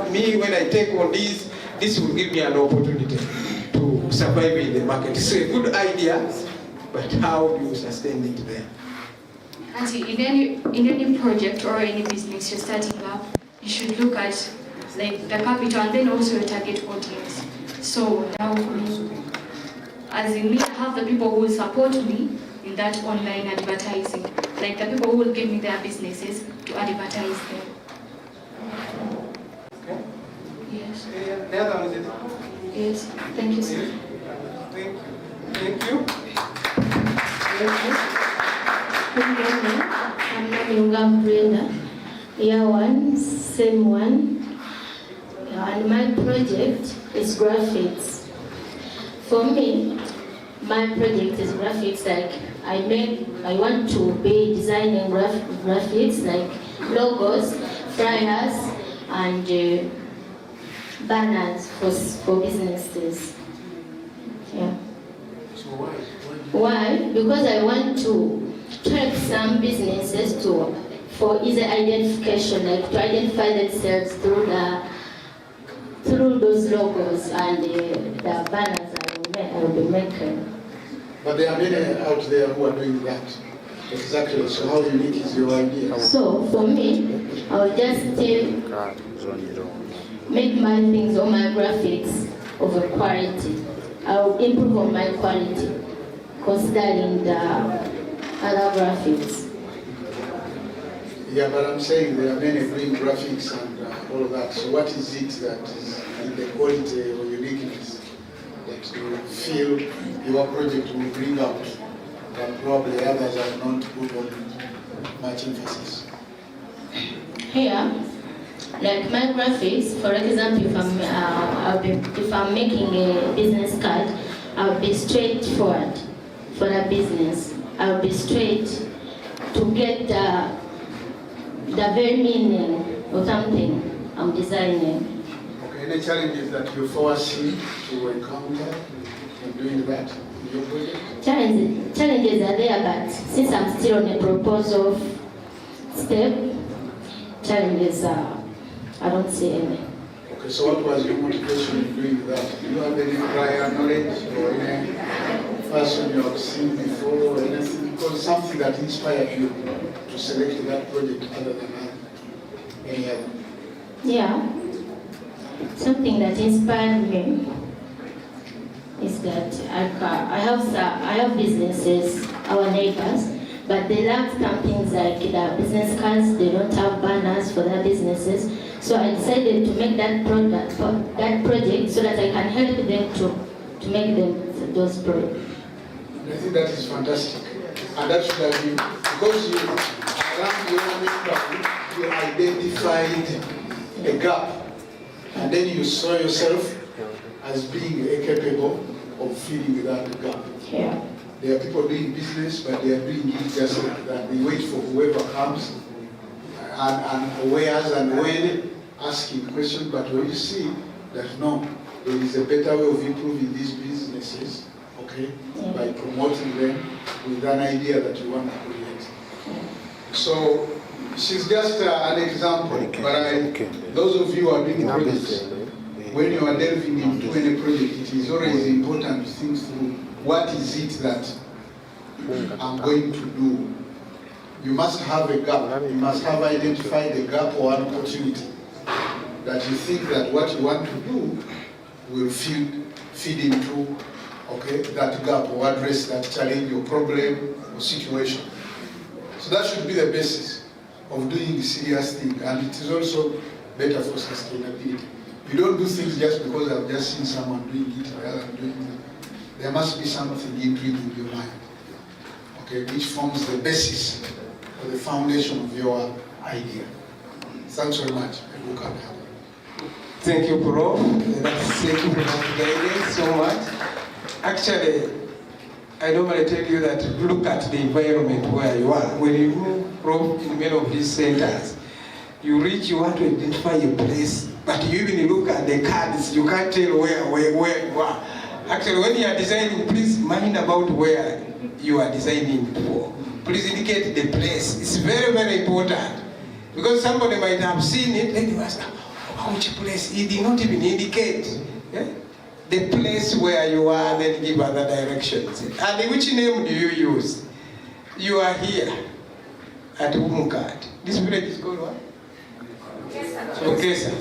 that me, when I take on this will give me an opportunity to survive in the market. It's a good idea, but how do you sustain it there? Auntie, in any project or any business you're starting up, you should look at like the capital and then also your target audience. So now, as in me, I have the people who will support me in that online advertising, like the people who will give me their businesses to advertise them. Okay. Yes. The other one is it? Yes. Thank you, sir. Thank you. Thank you. Thank you. Good morning. I'm Namyunga Brenda. Year 1, same one. And my project is graphics. For me, my project is graphics. Like I want to be designing graphics like logos, flyers, and banners for businesses. Yeah. So why? Why? Because I want to help some businesses for easy identification, like to identify themselves through those logos and the banners I will be making. But there are many out there who are doing that. Exactly. So how unique is your idea? So for me, I'll just make my things or my graphics of a quality. I'll improve on my quality, considering the other graphics. Yeah, but I'm saying there are many doing graphics and all of that. So what is it that is in the quality or uniqueness that you feel your project will bring out that probably others have not put on much emphasis? Here, like my graphics, for example, if I'm making a business card, I'll be straightforward for the business. I'll be straight to get the very meaning of something I'm designing. Okay, any challenges that you foresee to encounter in doing that in your project? Challenges are there, but since I'm still on a proposal step, challenges I don't see any. Okay, so what was your motivation in doing that? Do you have any prior knowledge or any person you have seen before or anything? Because something that inspired you to select that project other than any other? Yeah, something that inspired me is that I have businesses, our neighbors, but they lack some things like the business cards. They don't have banners for their businesses. So I decided to make that project so that I can help them to make them those projects. I think that is fantastic. And that should have been, because you identified a gap, and then you saw yourself as being capable of filling that gap. Yeah. There are people doing business, but they are doing it just like that. They wait for whoever comes and where's and when asking questions. But when you see that no, there is a better way of improving these businesses, okay, yeah, by promoting them with an idea that you want to create. So she's just an example, but those of you who are doing projects, when you are delving into any project, it is always important to think through what is it that I'm going to do. You must have a gap. You must have identified a gap or an opportunity that you think that what you want to do will feed into, okay, that gap or address that challenge or problem or situation. So that should be the basis of doing the serious thing, and it is also better for sustainability. You don't do things just because I've just seen someone doing it rather than doing it. There must be something intriguing in your mind, okay, which forms the basis or the foundation of your idea. Thanks very much. Thank you, Prof. Thank you for that guidance so much. Actually, I normally tell you that look at the environment where you are. When you do, Prof, in many of these centers, you want to identify a place, but you even look at the cards, you can't tell where you are. Actually, when you are designing, please mind about where you are designing for. Please indicate the place. It's very, very important. Because somebody might have seen it, then you ask, which place? He did not even indicate the place where you are, and then give other directions. And which name do you use? You are here at UMCAT. This village is called what? Okesa.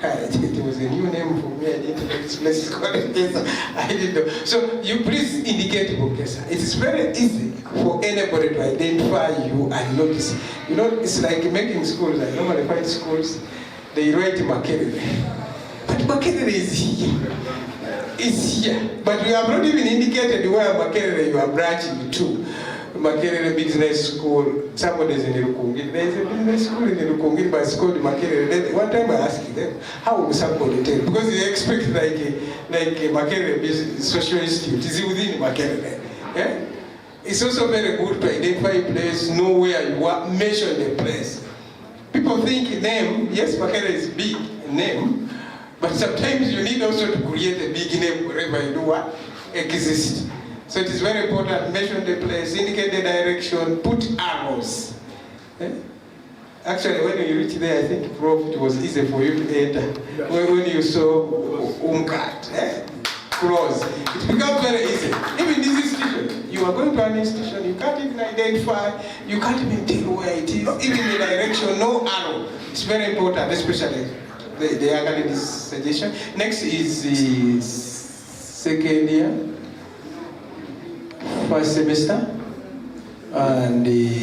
It was a new name for me. I didn't know this place is called Okesa. I didn't know. So you please indicate Okesa. It is very easy for anybody to identify you and notice. You know, it's like making schools. I normally find schools, they write Makerere. But Makerere is here. It's here. But we have not even indicated where Makerere you are branching to. Makerere Business School, somebody is in Rukungi. There is a business school in Rukungi, but it's called Makerere. One time I asked them, how will somebody tell? Because they expect like a Makerere Business Social Institute is within Makerere. Yeah? It's also very good to identify a place, know where you are, mention the place. People think name, yes, Makerere is big name, but sometimes you need also to create a big name wherever you do what exists. So it is very important, mention the place, indicate the direction, put arrows. Actually, when you reach there, I think, Prof, it was easy for you to enter. When you saw UMCAT, close, it becomes very easy. Even this institution, you are going to an institution, you can't even identify, you can't even tell where it is, even the direction, no arrow. It's very important, especially the younger lady's suggestion. Next is the second year. First semester and the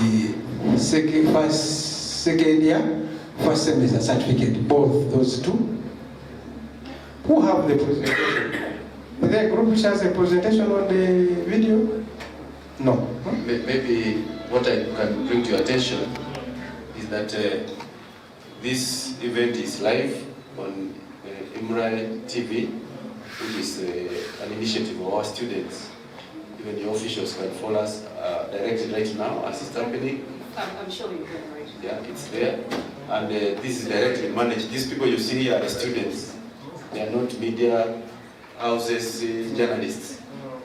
second year, first semester certificate, both those two. Who have the presentation? Is there a group which has a presentation on the video? No. Huh? Maybe what I can bring to your attention is that this event is live on UMRA TV, which is an initiative of our students. Even the officials can follow us directly right now as it's happening. I'm showing you right. Yeah, it's there. And this is directly managed. These people you see here are the students. They are not media houses, journalists.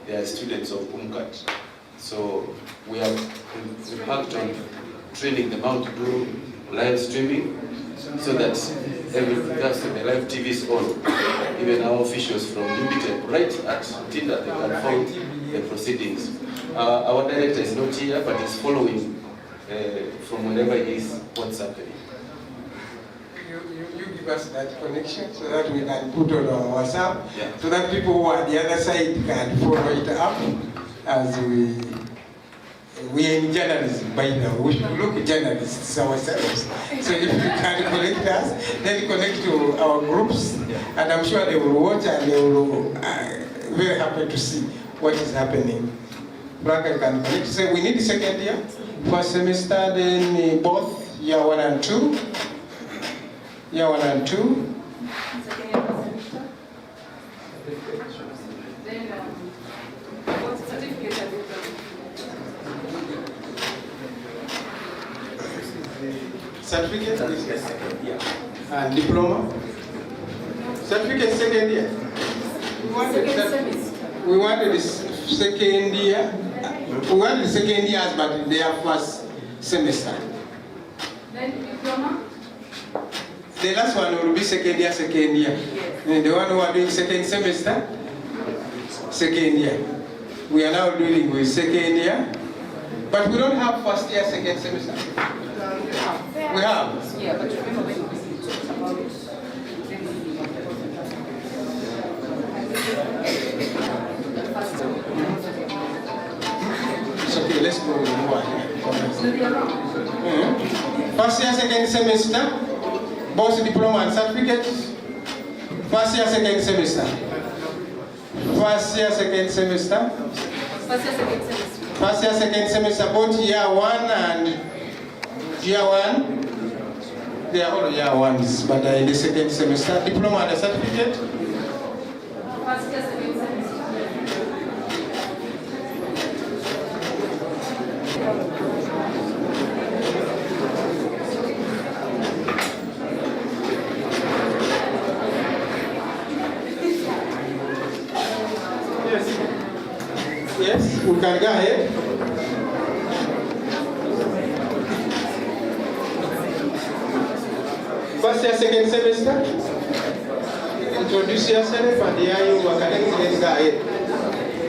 They are students of UMCAT. So we have embarked on training them how to do live streaming so that the live TV is on. Even our officials from Ubteb, right at Tinder, they can follow the proceedings. Our director is not here, but is following from wherever he is what's happening. You give us that connection so that we can put on our WhatsApp, so that people who are the other side can follow it up as we are in journalism by now. We look journalists ourselves. So if you can connect us, then connect to our groups, and I'm sure they will watch and they will very happy to see what is happening. Braga can connect. So we need the second year, first semester, then both year 1 and 2. Year 1 and 2. Second year, first semester. Then, what certificate have you done? Certificate and diploma. Certificate second year. We wanted this second year. We wanted the second years, but they are first semester. Then diploma? The last one will be second year. Yes. And the one who are doing second semester, second year. We are now dealing with second year, but we don't have first year, second semester. We have. Yeah, but remember when we talked about it, It's okay, let's go with one. so they are wrong. First year, second semester, both diploma and certificate. First year, second semester. First year, second semester. First year, second semester. First year, second semester, both year 1 and year 1. They are all year ones, but in the second semester. Diploma and a certificate. First year, second semester. Yes, we can go ahead. First year, second semester. Introduce yourself and here you are connected guy.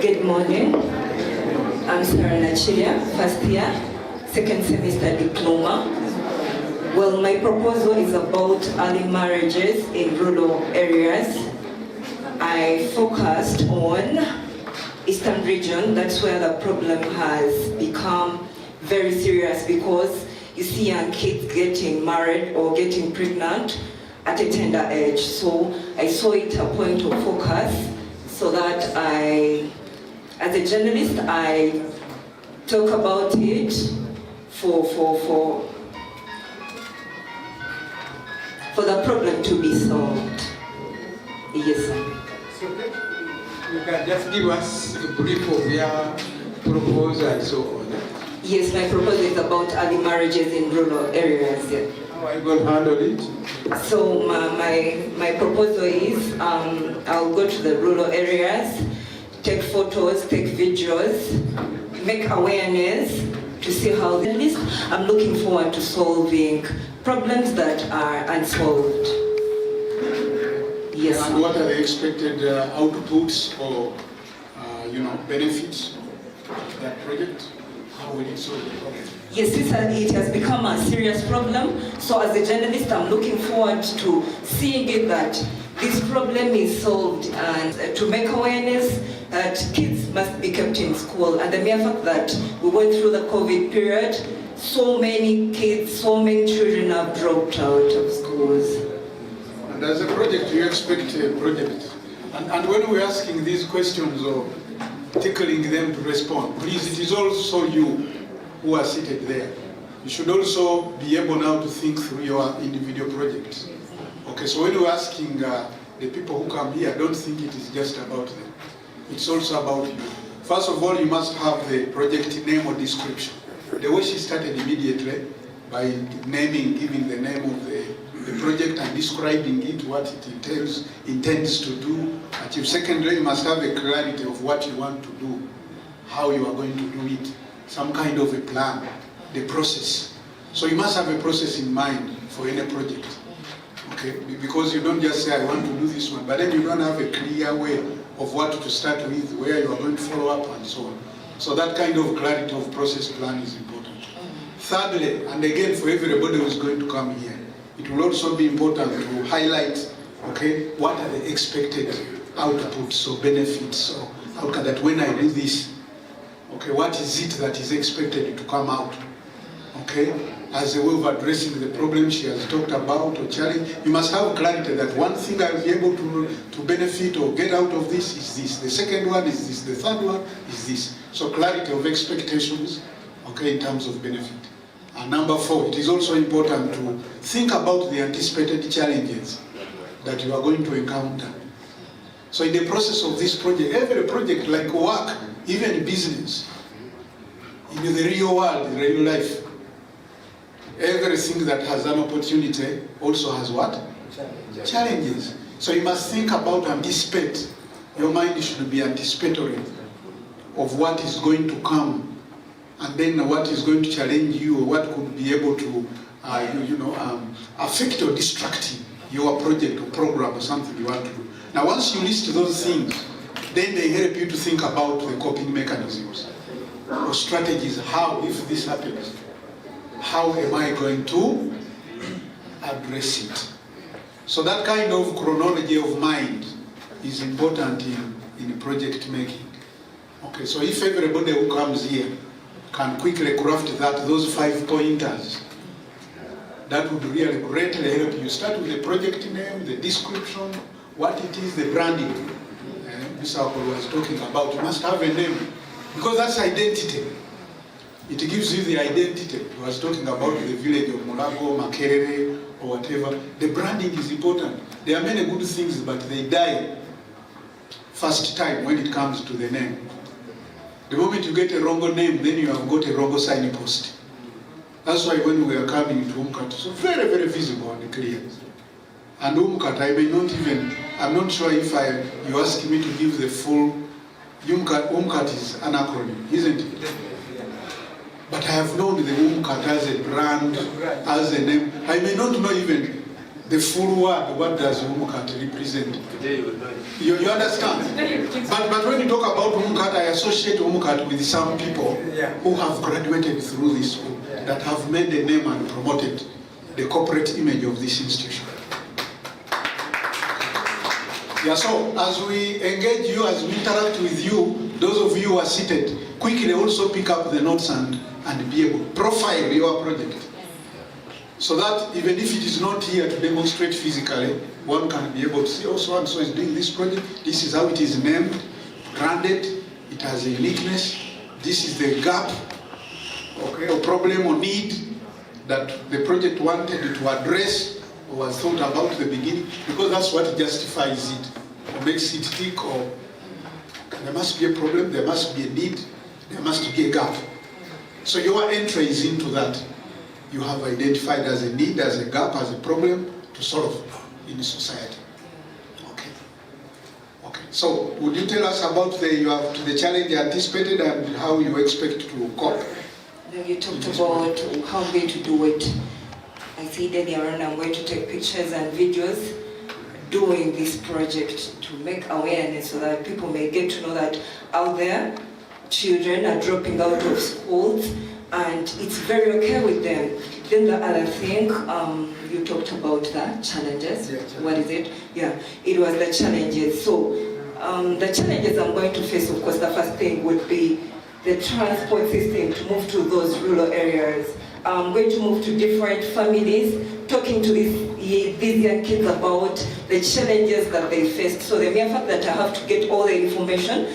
Good morning. I'm Sarah Nachilia, first year, second semester diploma. Well, my proposal is about early marriages in rural areas. I focused on Eastern region. That's where the problem has become very serious, because you see young kids getting married or getting pregnant at a tender age. So I saw it a point of focus, so that as a journalist, I talk about it for the problem to be solved. Yes, sir. So you can just give us a brief of your proposal and so on. Yes, my proposal is about early marriages in rural areas. Yeah. How are you going to handle it? So my proposal is I'll go to the rural areas, take photos, take videos, make awareness to see how, at least I'm looking forward to solving problems that are unsolved. Yes. And what are the expected outputs or benefits of that project? How will it solve the problem? Yes, it has become a serious problem. So as a journalist, I'm looking forward to seeing it that this problem is solved, and to make awareness that kids must be kept in school. And the mere fact that we went through the COVID period, so many kids, so many children have dropped out of schools. And as a project, you expect a project. And when we're asking these questions or tickling them to respond, please, it is also you who are seated there. You should also be able now to think through your individual projects. Okay, so when we're asking the people who come here, don't think it is just about them. It's also about you. First of all, you must have the project name or description. The way she started immediately by naming, giving the name of the project and describing it, what it intends to do. Achieve. Secondly, you must have a clarity of what you want to do, how you are going to do it, some kind of a plan, the process. So you must have a process in mind for any project. Okay, because you don't just say, I want to do this one, but then you don't have a clear way of what to start with, where you are going to follow up and so on. So that kind of clarity of process plan is important. Thirdly, and again for everybody who is going to come here, it will also be important to highlight, okay, what are the expected outputs or benefits or outcome that when I do this, okay, what is it that is expected to come out, okay? As a way of addressing the problem she has talked about or challenge, you must have clarity that one thing I'll be able to benefit or get out of this is this. The second one is this. The third one is this. So clarity of expectations, okay, in terms of benefit. And number 4, it is also important to think about the anticipated challenges that you are going to encounter. So in the process of this project, every project like work, even business, in the real world, in real life, everything that has an opportunity also has what? Challenges. So you must think about, anticipate. Your mind should be anticipatory of what is going to come, and then what is going to challenge you, or what could be able to affect or distract your project or program or something you want to do. Now once you list those things, then they help you to think about the coping mechanisms or strategies. How, if this happens, how am I going to address it? So that kind of chronology of mind is important in project making. Okay, so if everybody who comes here can quickly craft those 5 pointers, that would really greatly help you. Start with the project name, the description, what it is, the branding. Mr. Akolo was talking about, you must have a name, because that's identity. It gives you the identity. He was talking about the village of Mulago, Makerere, or whatever. The branding is important. There are many good things, but they die first time when it comes to the name. The moment you get a wrong name, then you have got a wrong signpost. That's why when we are coming to UMCAT, so very, very visible and clear. And UMCAT, I'm not sure if you ask me to give the full, UMCAT is an acronym, isn't it? But I have known the UMCAT as a brand, as a name. I may not know even the full word, what does UMCAT represent? Today you will know it. You understand? But when you talk about UMCAT, I associate UMCAT with some people who have graduated through this school, that have made a name and promoted the corporate image of this institution. Yeah, so as we engage you, as we interact with you, those of you who are seated, quickly also pick up the notes and be able to profile your project. So that even if it is not here to demonstrate physically, one can be able to see, oh, so and so is doing this project, this is how it is named, branded, it has a uniqueness, this is the gap, okay, or problem or need that the project wanted to address or was thought about at the beginning, because that's what justifies it, or makes it tick, or there must be a problem, there must be a need, there must be a gap. So your entry is into that. You have identified as a need, as a gap, as a problem to solve in society. Okay. Okay. So would you tell us about the challenge you anticipated and how you expect to cope? Then you talked about how I'm going to do it. I said earlier on I'm going to take pictures and videos doing this project to make awareness so that people may get to know that out there children are dropping out of schools and it's very okay with them. Then the other thing, you talked about the challenges. Yeah, what is it? Yeah, it was the challenges. So the challenges I'm going to face, of course, the first thing would be the transport system to move to those rural areas. I'm going to move to different families, talking to these young kids about the challenges that they faced. So the mere fact that I have to get all the information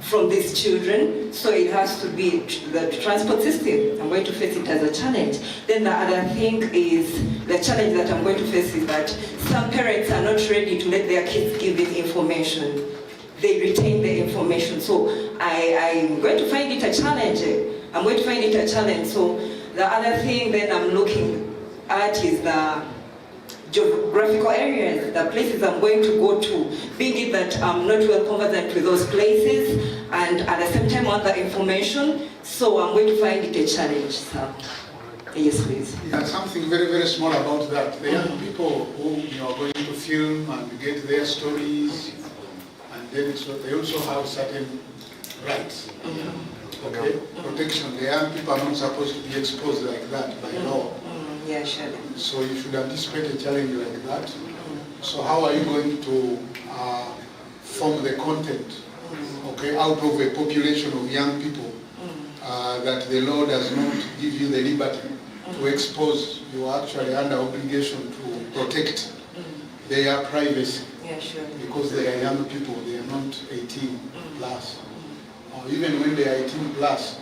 from these children, so it has to be the transport system. I'm going to face it as a challenge. Then the other thing is, the challenge that I'm going to face is that some parents are not ready to let their kids give this information. They retain the information. So I'm going to find it a challenge. I'm going to find it a challenge. So the other thing then I'm looking at is the geographical areas, the places I'm going to go to, being it that I'm not well conversant with those places, and at the same time want the information, so I'm going to find it a challenge. So, yes, please. Yeah, something very, very small about that. The young people who you are going to film and get their stories, and then they also have certain rights. Okay, protection. The young people are not supposed to be exposed like that by law. Yeah, sure. So you should anticipate a challenge like that. So how are you going to form the content, okay, out of a population of young people that the law does not give you the liberty to expose? You are actually under obligation to protect their privacy. Yeah, sure. Because they are young people, they are not 18 plus. Even when they are 18 plus,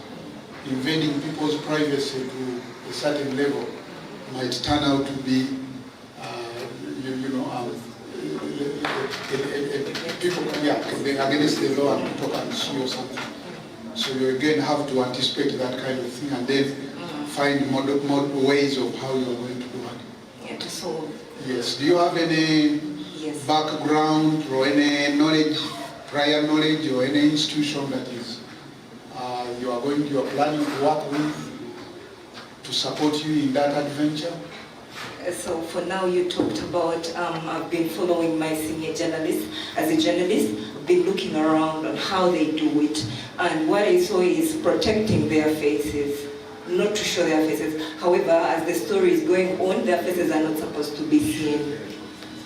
invading people's privacy to a certain level might turn out to be, people, against the law and people can sue or something. So you again have to anticipate that kind of thing and then find more ways of how you are going to do it. Yeah, to solve. Yes. Do you have any background or any knowledge, prior knowledge, or any institution that is you are planning to work with to support you in that adventure? So for now, you talked about, I've been following my senior journalists. As a journalist, I've been looking around on how they do it. And what I saw is protecting their faces, not to show their faces. However, as the story is going on, their faces are not supposed to be seen.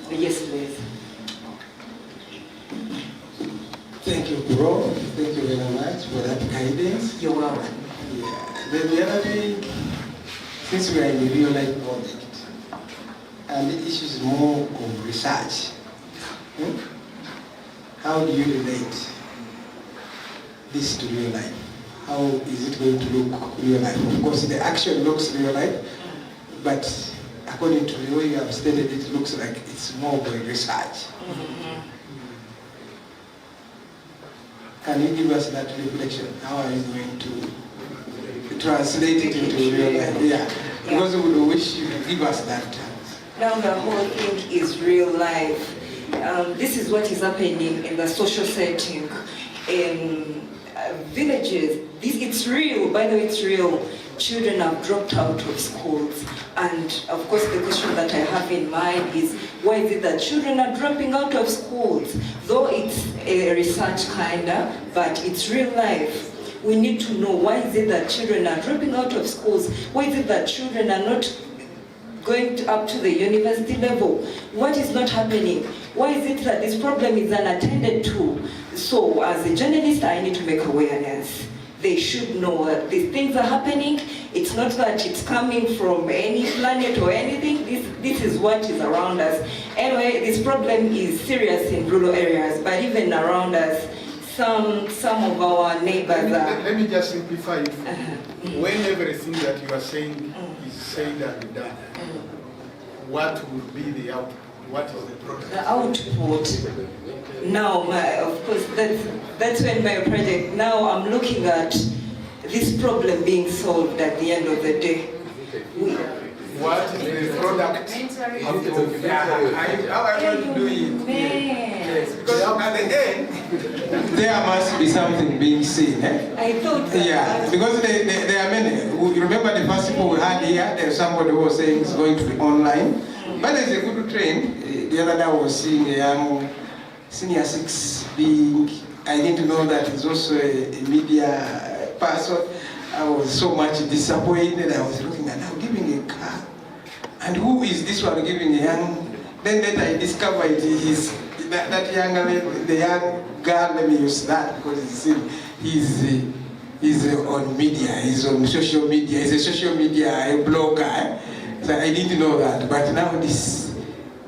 Yes, please. Thank you, bro. Thank you very much for that guidance. You're welcome. Yeah. Then the other thing, since we are in a real life project, and the issue is more of research, how do you relate this to real life? How is it going to look real life? Of course, the action looks real life, but according to the way you have stated, it looks like it's more of a research. Can you give us that reflection? How are you going to translate it into real life? Yeah, because we would wish you to give us that. Now the whole thing is real life. This is what is happening in the social setting. villages, it's real, by the way, it's real. Children have dropped out of schools. And of course the question that I have in mind is, why is it that children are dropping out of schools? Though it's a research kinda, but it's real life. We need to know, why is it that children are dropping out of schools? Why is it that children are not going up to the university level? What is not happening? Why is it that this problem is unattended to? So as a journalist, I need to make awareness. They should know that these things are happening. It's not that it's coming from any planet or anything. This is what is around us. Anyway, this problem is serious in rural areas, but even around us, some of our neighbors are... Let me just simplify it. When everything that you are saying is said and done, what will be the output? What is the product? The output. Now, of course, that's when my project, now I'm looking at this problem being solved at the end of the day. What is the product? How are you doing it? Yes, because at the end, there must be something being seen. I thought that. Yeah, because there are many. You remember the first people we had here, there's somebody who was saying it's going to be online. But there's a good trend. The other day I was seeing a young senior 6 being, I didn't know that he's also a media person. I was so much disappointed. I was looking at now giving a car. And who is this one giving a young? Then later I discovered that young, the young girl, let me use that because he's on media, he's on social media, he's a social media blogger. So I didn't know that. But now this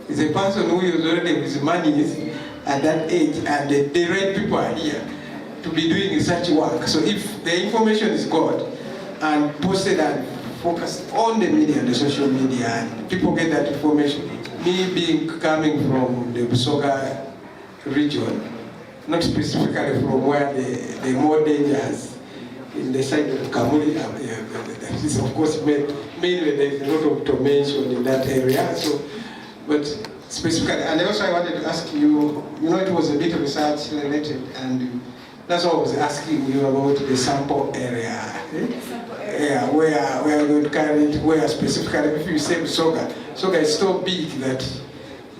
is a person who is already with money at that age, and the right people are here to be doing such work. So if the information is good and posted and focused on the media, the social media, and people get that information, me coming from the Busoga region, not specifically from where the more dangers in the side of Kamuli, is of course mainly there's a lot of automation in that area. So, but specifically, and also I wanted to ask you, it was a bit of research related, and that's why I was asking you about the sample area. Yeah, where you would carry it, where specifically, if you say Soga is so big that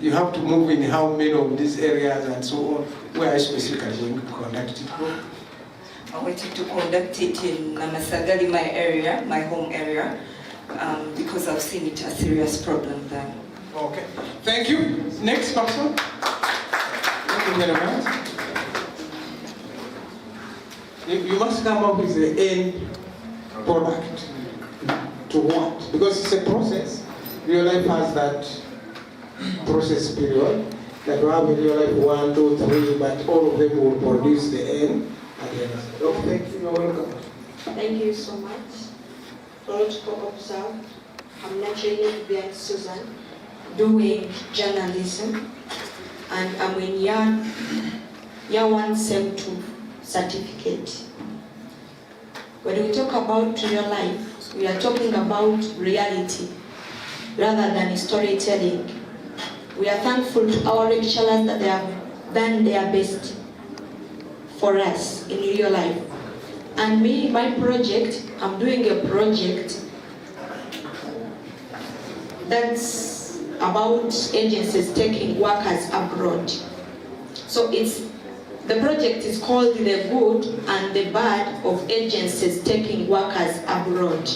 you have to move in how many of these areas and so on, where are specifically going to conduct it? I wanted to conduct it in Namasagali, my area, my home area, because I've seen it a serious problem there. Okay, thank you. Next person. Thank you very much. You must come up with the end product to what? Because it's a process. Real life has that process period that we have in real life 1, 2, 3, but all of them will produce the end at the end. Okay, thank you. You're welcome. Thank you so much. Protocol observe. I'm naturally behind Susan, doing journalism, and I'm in year 1, SEM 2 certificate. When we talk about real life, we are talking about reality rather than storytelling. We are thankful to our lecturers that they have done their best for us in real life. And me, my project, I'm doing a project that's about agencies taking workers abroad. So the project is called The Good and the Bad of Agencies Taking Workers Abroad.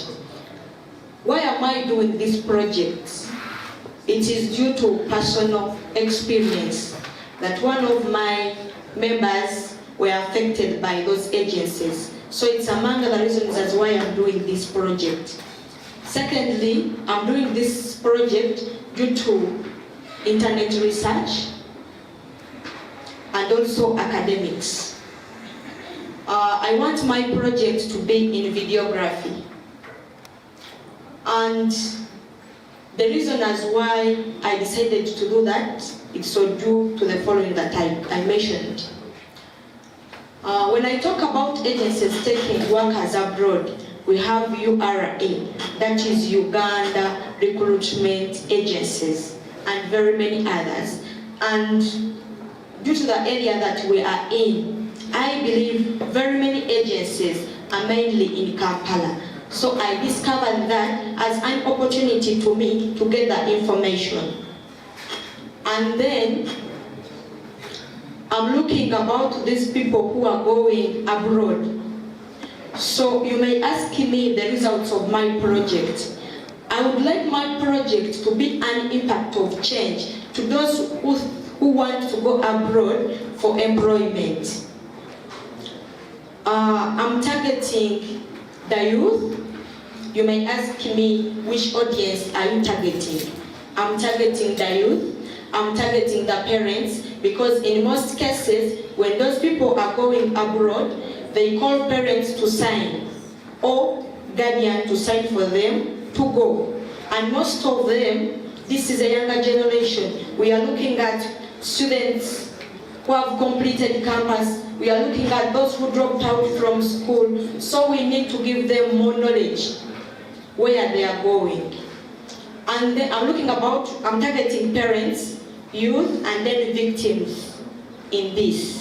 Why am I doing this project? It is due to personal experience that one of my members were affected by those agencies. So it's among the reasons as why I'm doing this project. Secondly, I'm doing this project due to internet research and also academics. I want my project to be in videography. And the reason as why I decided to do that is so due to the following that I mentioned. When I talk about agencies taking workers abroad, we have URA, that is Uganda Recruitment Agencies, and very many others. And due to the area that we are in, I believe very many agencies are mainly in Kampala. So I discovered that as an opportunity to me to get that information. And then I'm looking about these people who are going abroad. So you may ask me the results of my project. I would like my project to be an impact of change to those who want to go abroad for employment. I'm targeting the youth. You may ask me, which audience are you targeting? I'm targeting the youth. I'm targeting the parents, because in most cases, when those people are going abroad, they call parents to sign or guardian to sign for them to go. And most of them, this is a younger generation. We are looking at students who have completed campus. We are looking at those who dropped out from school. So we need to give them more knowledge where they are going. And then I'm targeting parents, youth, and then victims in this.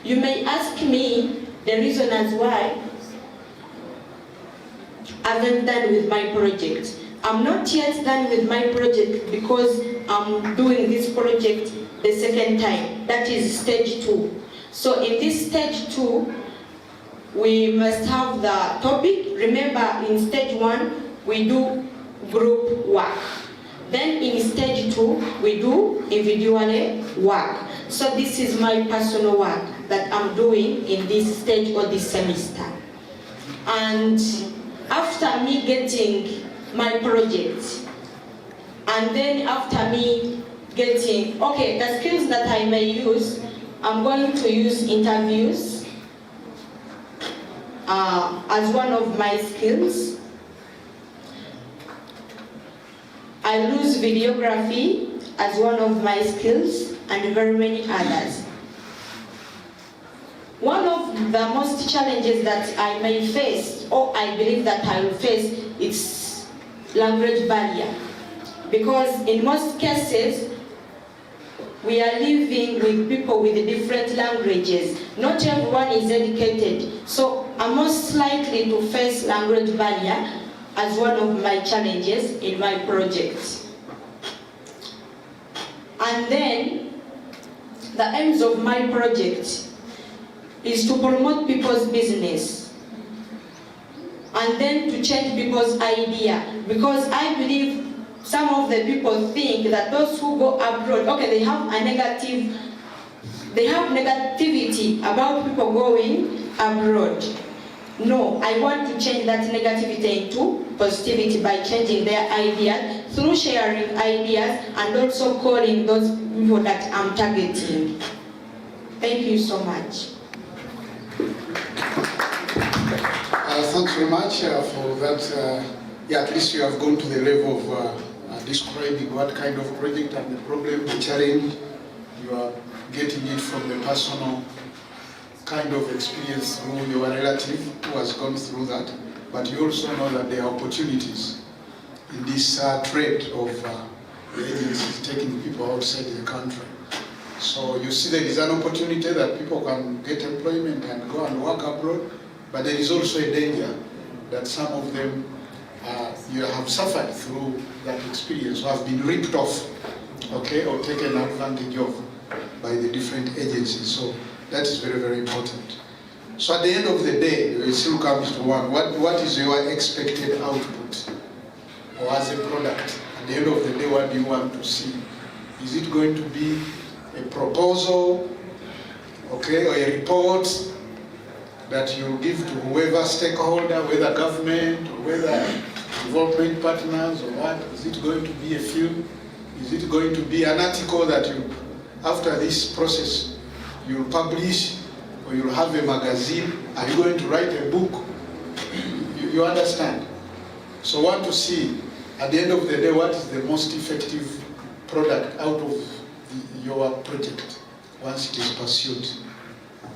You may ask me the reason as why I haven't done with my project. I'm not yet done with my project because I'm doing this project the second time. That is stage 2. So in this stage 2, we must have the topic. Remember, in stage 1, we do group work. Then in stage 2, we do individual work. So this is my personal work that I'm doing in this stage or this semester. And after me getting my project, and then after me getting, okay, the skills that I may use, I'm going to use interviews as one of my skills. I use videography as one of my skills, and very many others. One of the most challenges that I may face, or I believe that I will face, is language barrier. Because in most cases, we are living with people with different languages. Not everyone is educated. So I'm most likely to face language barrier as one of my challenges in my project. And then, the aims of my project is to promote people's business and then to change people's idea, because I believe some of the people think that those who go abroad, okay, they have negativity about people going abroad. No, I want to change that negativity into positivity by changing their ideas through sharing ideas and also calling those people that I'm targeting. Thank you so much. Thanks very much for that. At least you have gone to the level of describing what kind of project and the problem, the challenge. You are getting it from the personal kind of experience through your relative who has gone through that. But you also know that there are opportunities in this trade of the agencies taking people outside the country. So you see there is an opportunity that people can get employment and go and work abroad, but there is also a danger that some of them you have suffered through that experience, or have been ripped off, okay, or taken advantage of by the different agencies. So that is very, very important. So at the end of the day, it still comes to one. What is your expected output, or as a product? At the end of the day, what do you want to see? Is it going to be a proposal, okay, or a report that you give to whoever stakeholder, whether government or whether development partners or what? Is it going to be a film? Is it going to be an article that you, after this process, you'll publish, or you'll have a magazine? Are you going to write a book? You understand? So want to see, at the end of the day, what is the most effective product out of your project once it is pursued.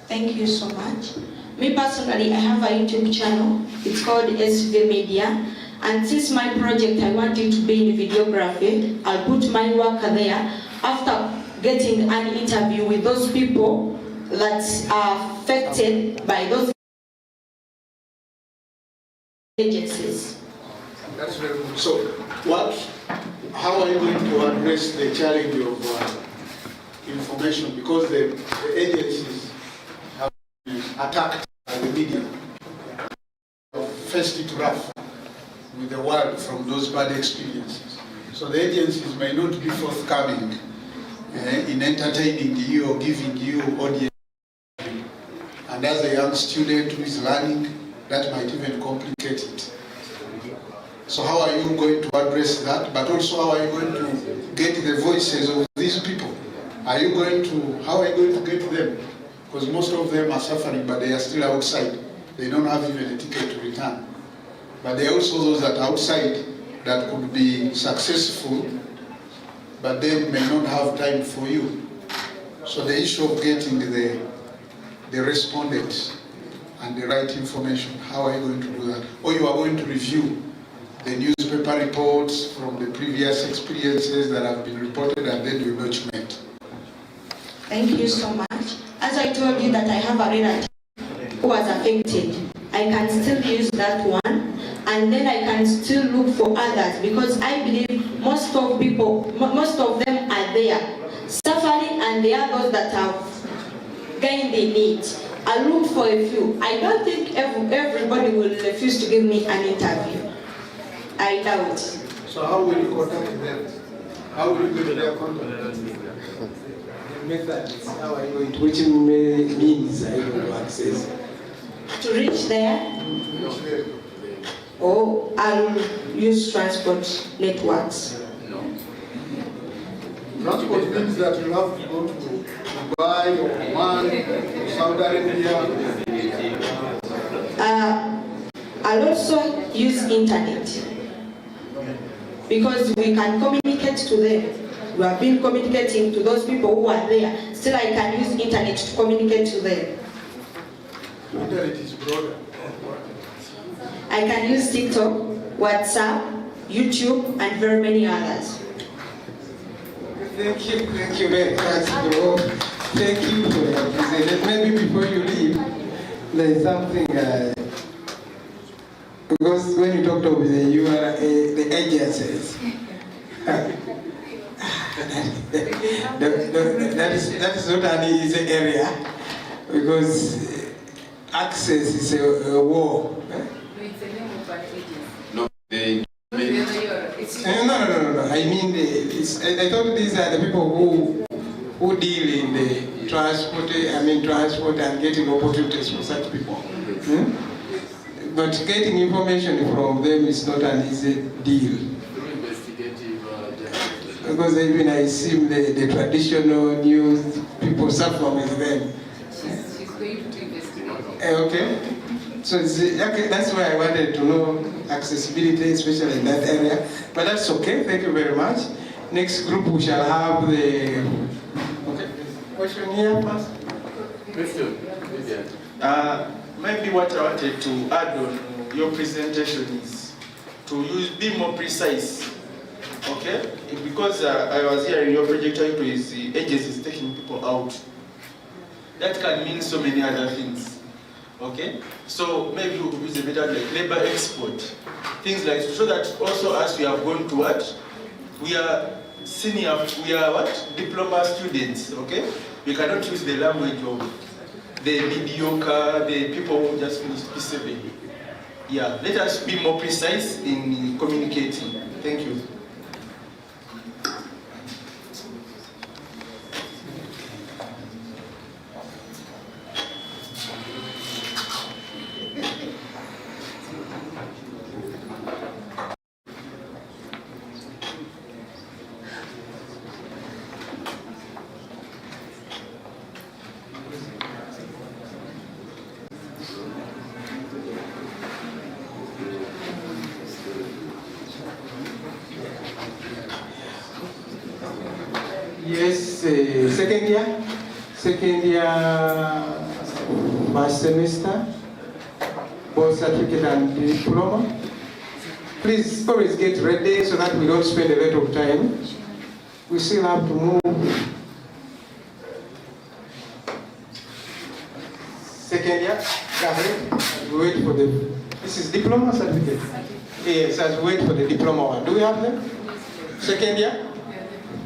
Thank you so much. Me personally, I have a YouTube channel. It's called SV Media. And since my project, I want it to be in videography, I'll put my work there. After getting an interview with those people that are affected by those agencies. That's very good. So, how are you going to address the challenge of information? Because the agencies have been attacked by the media, faced it rough with the world from those bad experiences. So the agencies may not be forthcoming in entertaining you or giving you audience. And as a young student who is learning, that might even complicate it. So how are you going to address that? But also, how are you going to get the voices of these people? How are you going to get them? Because most of them are suffering, but they are still outside. They don't have even a ticket to return. But there are also those that are outside that could be successful, but they may not have time for you. So the issue of getting the respondents and the right information, how are you going to do that? Or you are going to review the newspaper reports from the previous experiences that have been reported and then you document. Thank you so much. As I told you that I have a relative who was affected, I can still use that one, and then I can still look for others, because I believe most of them are there suffering, and there are those that have gained the need. I look for a few. I don't think everybody will refuse to give me an interview. I doubt. So how will you contact them? How will you get their contact? The methods, how are you going to, which means are you going to access? To reach there? Or I'll use transport networks. Transport means that you have to go to Dubai or Oman or Saudi Arabia. I'll also use internet, because we can communicate to them. We have been communicating to those people who are there. Still, I can use internet to communicate to them. Internet is broader. I can use TikTok, WhatsApp, YouTube, and very many others. Thank you very much, bro. Thank you for your presentation. Maybe before you leave, there is something, because when you talked about the agencies, that is not an easy area, because access is a war. No, they No. I mean, I thought these are the people who deal in the transport and getting opportunities for such people. But getting information from them is not an easy deal. Because even I see the traditional news, people suffer with them. She's going to investigate. Okay. So okay, that's why I wanted to know accessibility, especially in that area. But that's okay. Thank you very much. Next group we shall have the question here first. Maybe what I wanted to add on your presentation is to be more precise. Okay? Because I was hearing your project title is agencies taking people out. That can mean so many other things. Okay? So maybe we could use a better like labor export. Things like, so that also as we have gone to what? We are diploma students, okay? We cannot use the language of the mediocre, the people who just finished P7. Yeah, let us be more precise in communicating. Thank you. Yes, second year, first semester, both certificate and diploma. Please always get ready so that we don't spend a lot of time. We still have to move. Go ahead. We wait for the. This is diploma certificate. Yes, as we wait for the diploma one. Do we have them? Second year?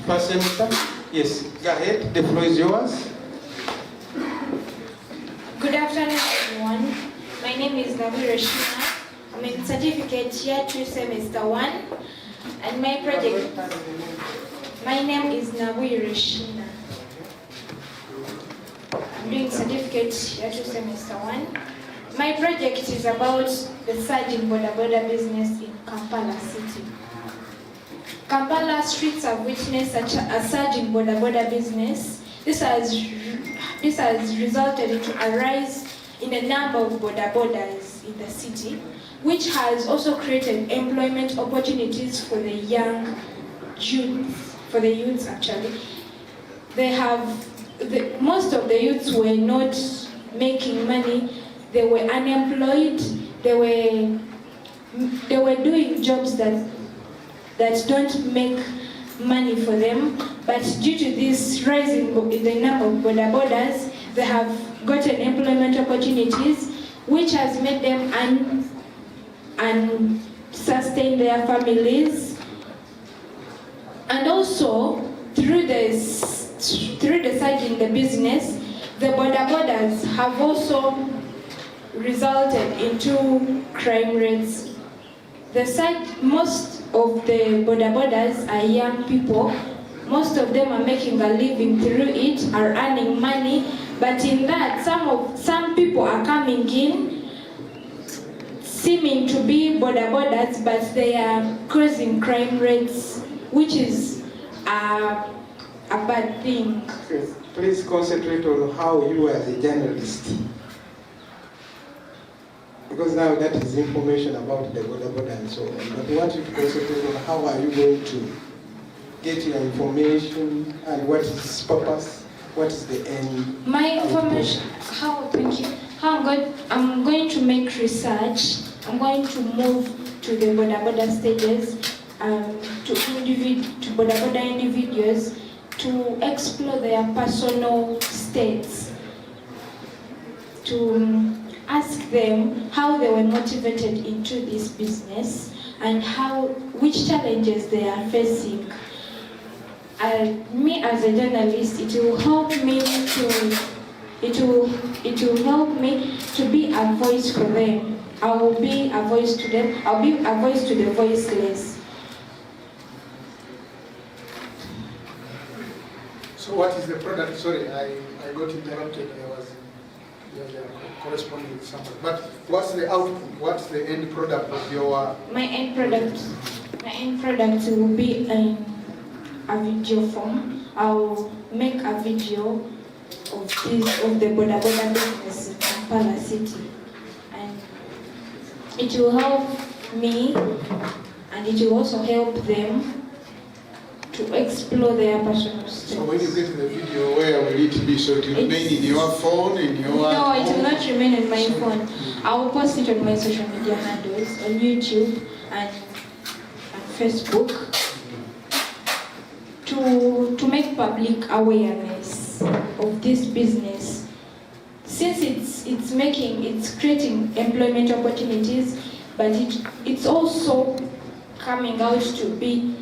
First semester? Yes. Go ahead. The floor is yours. Good afternoon, everyone. My name is Navira Shina. I'm in certificate year 2 semester 1, and my project. My name is Navira Shina. I'm doing certificate year 2 semester 1. My project is about the surge in boda business in Kampala City. Kampala streets have witnessed a surge in boda business. This has resulted into a rise in the number of bodas in the city, which has also created employment opportunities for the young youths actually. Most of the youths were not making money, they were unemployed, they were doing jobs that don't make money for them, but due to this rise in the number of bodas, they have gotten employment opportunities, which has made them and sustain their families. And also, through the surge in the business, the bodas have also resulted into crime rates. Most of the bodas are young people. Most of them are making a living through it, are earning money, but in that, some people are coming in, seeming to be bodas, but they are causing crime rates, which is a bad thing. Please concentrate on how you as a journalist, because now that is information about the boda and so on. But we want you to concentrate on how are you going to get your information and what is its purpose, what is the end. My information, thank you. I'm going to make research. I'm going to move to the boda stages, to boda individuals, to explore their personal states, to ask them how they were motivated into this business and which challenges they are facing. Me as a journalist, it will help me to be a voice for them. I will be a voice to them. I'll be a voice to the voiceless. So what is the product? Sorry, I got interrupted. I was corresponding with somebody. But what's the output? What's the end product of your? My end product will be a video form. I'll make a video of the boda business in Kampala City, and it will help me, and it will also help them to explore their personal states. So when you get the video, where will it be? So it will remain in your phone, in your No, it will not remain in my phone. I will post it on my social media handles, on YouTube and Facebook, to make public awareness of this business. Since it's creating employment opportunities, but it's also coming out to be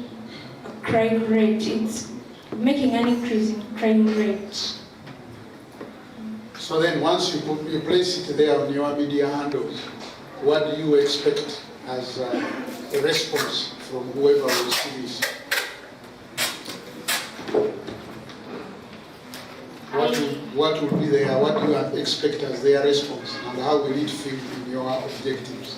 crime rate. It's making an increase in crime rate. So then once you place it there on your media handles, what do you expect as a response from whoever will see this? What will be there? What do you expect as their response, and how will it fit in your objectives?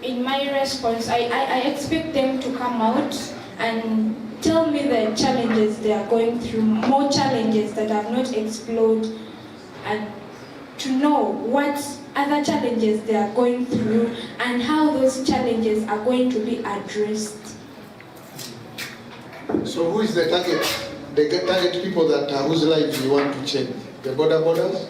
In my response, I expect them to come out and tell me the challenges they are going through, more challenges that I have not explored, and to know what other challenges they are going through and how those challenges are going to be addressed. So who is the target? The target people that whose lives you want to change? The bodas?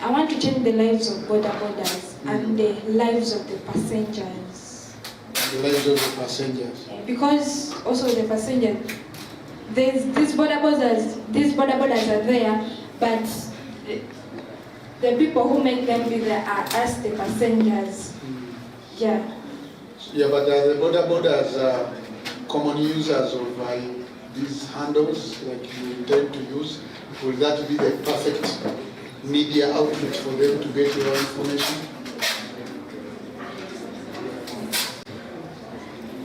I want to change the lives of bodas and the lives of the passengers. The lives of the passengers. Because also the passengers, these bodas are there, but the people who make them be there are us, the passengers. Yeah. Yeah, but the boarders are common users of these handles like you intend to use. Will that be the perfect media outlet for them to get your information?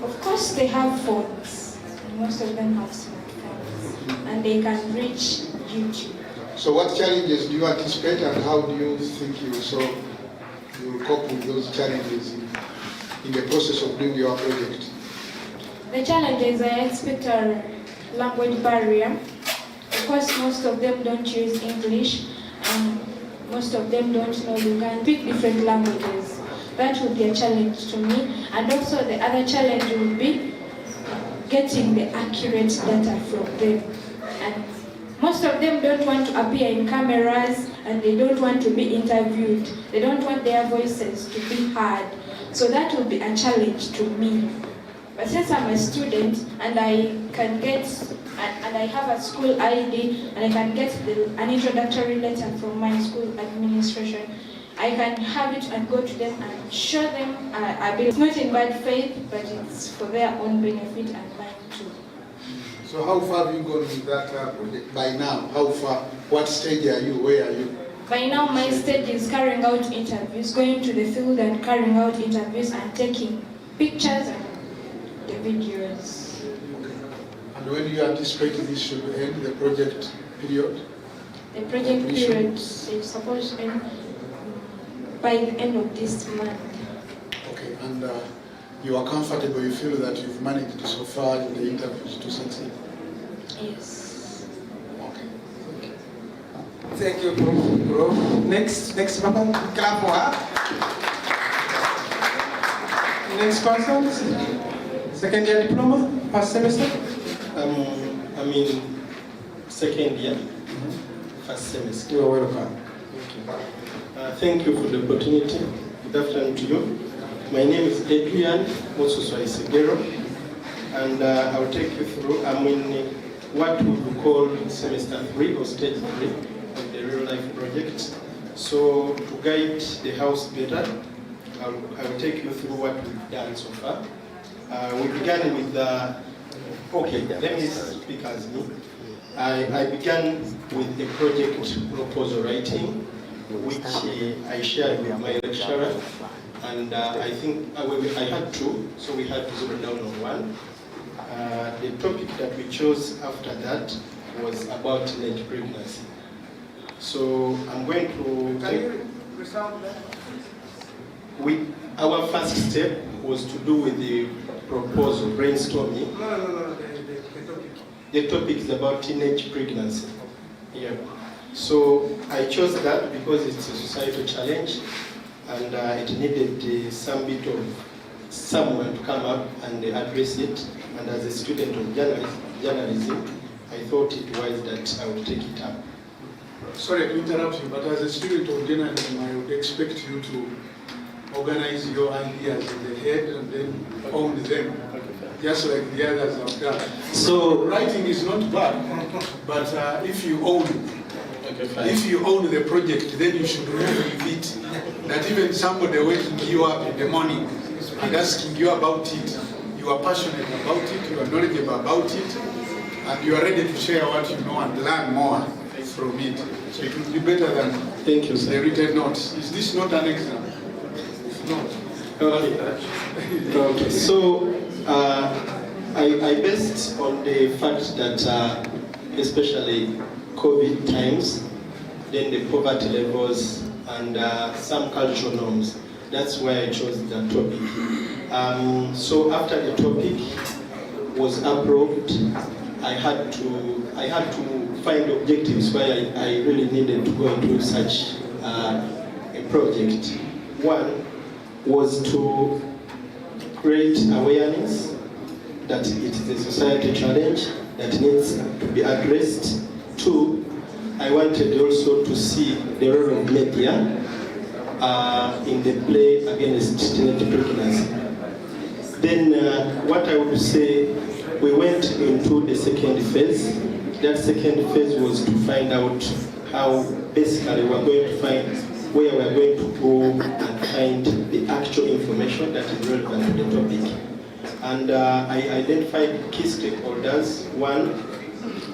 Of course, they have phones. Most of them have smartphones, and they can reach YouTube. So what challenges do you anticipate, and how do you think you will cope with those challenges in the process of doing your project? The challenges I expect are language barrier. Of course, most of them don't use English, and most of them don't know you can speak different languages. That would be a challenge to me. And also the other challenge would be getting the accurate data from them. And most of them don't want to appear in cameras, and they don't want to be interviewed. They don't want their voices to be heard. So that would be a challenge to me. But since I'm a student and I can get, and I have a school ID, and I can get an introductory letter from my school administration, I can have it and go to them and show them it's not in bad faith, but it's for their own benefit and mine too. So how far have you gone with that project by now? How far? What stage are you? Where are you? By now, my stage is carrying out interviews, going to the field and carrying out interviews and taking pictures and the videos. And when do you anticipate this should end, the project period? The project period is supposed to end by the end of this month. Okay, and you are comfortable, you feel that you've managed so far in the interviews to succeed? Yes. Okay. Thank you, Prof. Next, Papa, clap for her. Next person, second year diploma, first semester? I'm in second year, first semester. You are welcome. Thank you for the opportunity. Good afternoon to you. My name is Adrian Mosuswaisegero, and I'll take you through. I'm in what we would call semester 3 or stage 3 of the real life project. So to guide the house better, I will take you through what we've done so far. We began with okay, let me speak as me. I began with the project proposal writing, which I shared with my lecturer, and I think I had two, so we had to zero down on one. The topic that we chose after that was about teenage pregnancy. So I'm going to our first step was to do with the proposal, brainstorming. No, the topic is about teenage pregnancy. Yeah. So I chose that because it's a societal challenge, and it needed some bit of someone to come up and address it. And as a student of journalism, I thought it wise that I would take it up. Sorry to interrupt you, but as a student of journalism, I would expect you to organize your ideas in the head and then own them, just like the others have done. So writing is not bad, but if you own the project, then you should leave it. That even somebody waking you up in the morning and asking you about it, you are passionate about it, you are knowledgeable about it, and you are ready to share what you know and learn more from it. So it would be better than Thank you, sir. the written notes. Is this not an exam? No. Okay. So I based on the fact that especially COVID times, then the poverty levels and some cultural norms. That's why I chose that topic. So after the topic was approved, I had to find objectives where I really needed to go into such a project. One was to create awareness that it is a society challenge that needs to be addressed. Two, I wanted also to see the role of media in the play against teenage pregnancy. Then what I would say, we went into the second phase. That second phase was to find out how basically we're going to find where we're going to go and find the actual information that is relevant to the topic. And I identified key stakeholders. One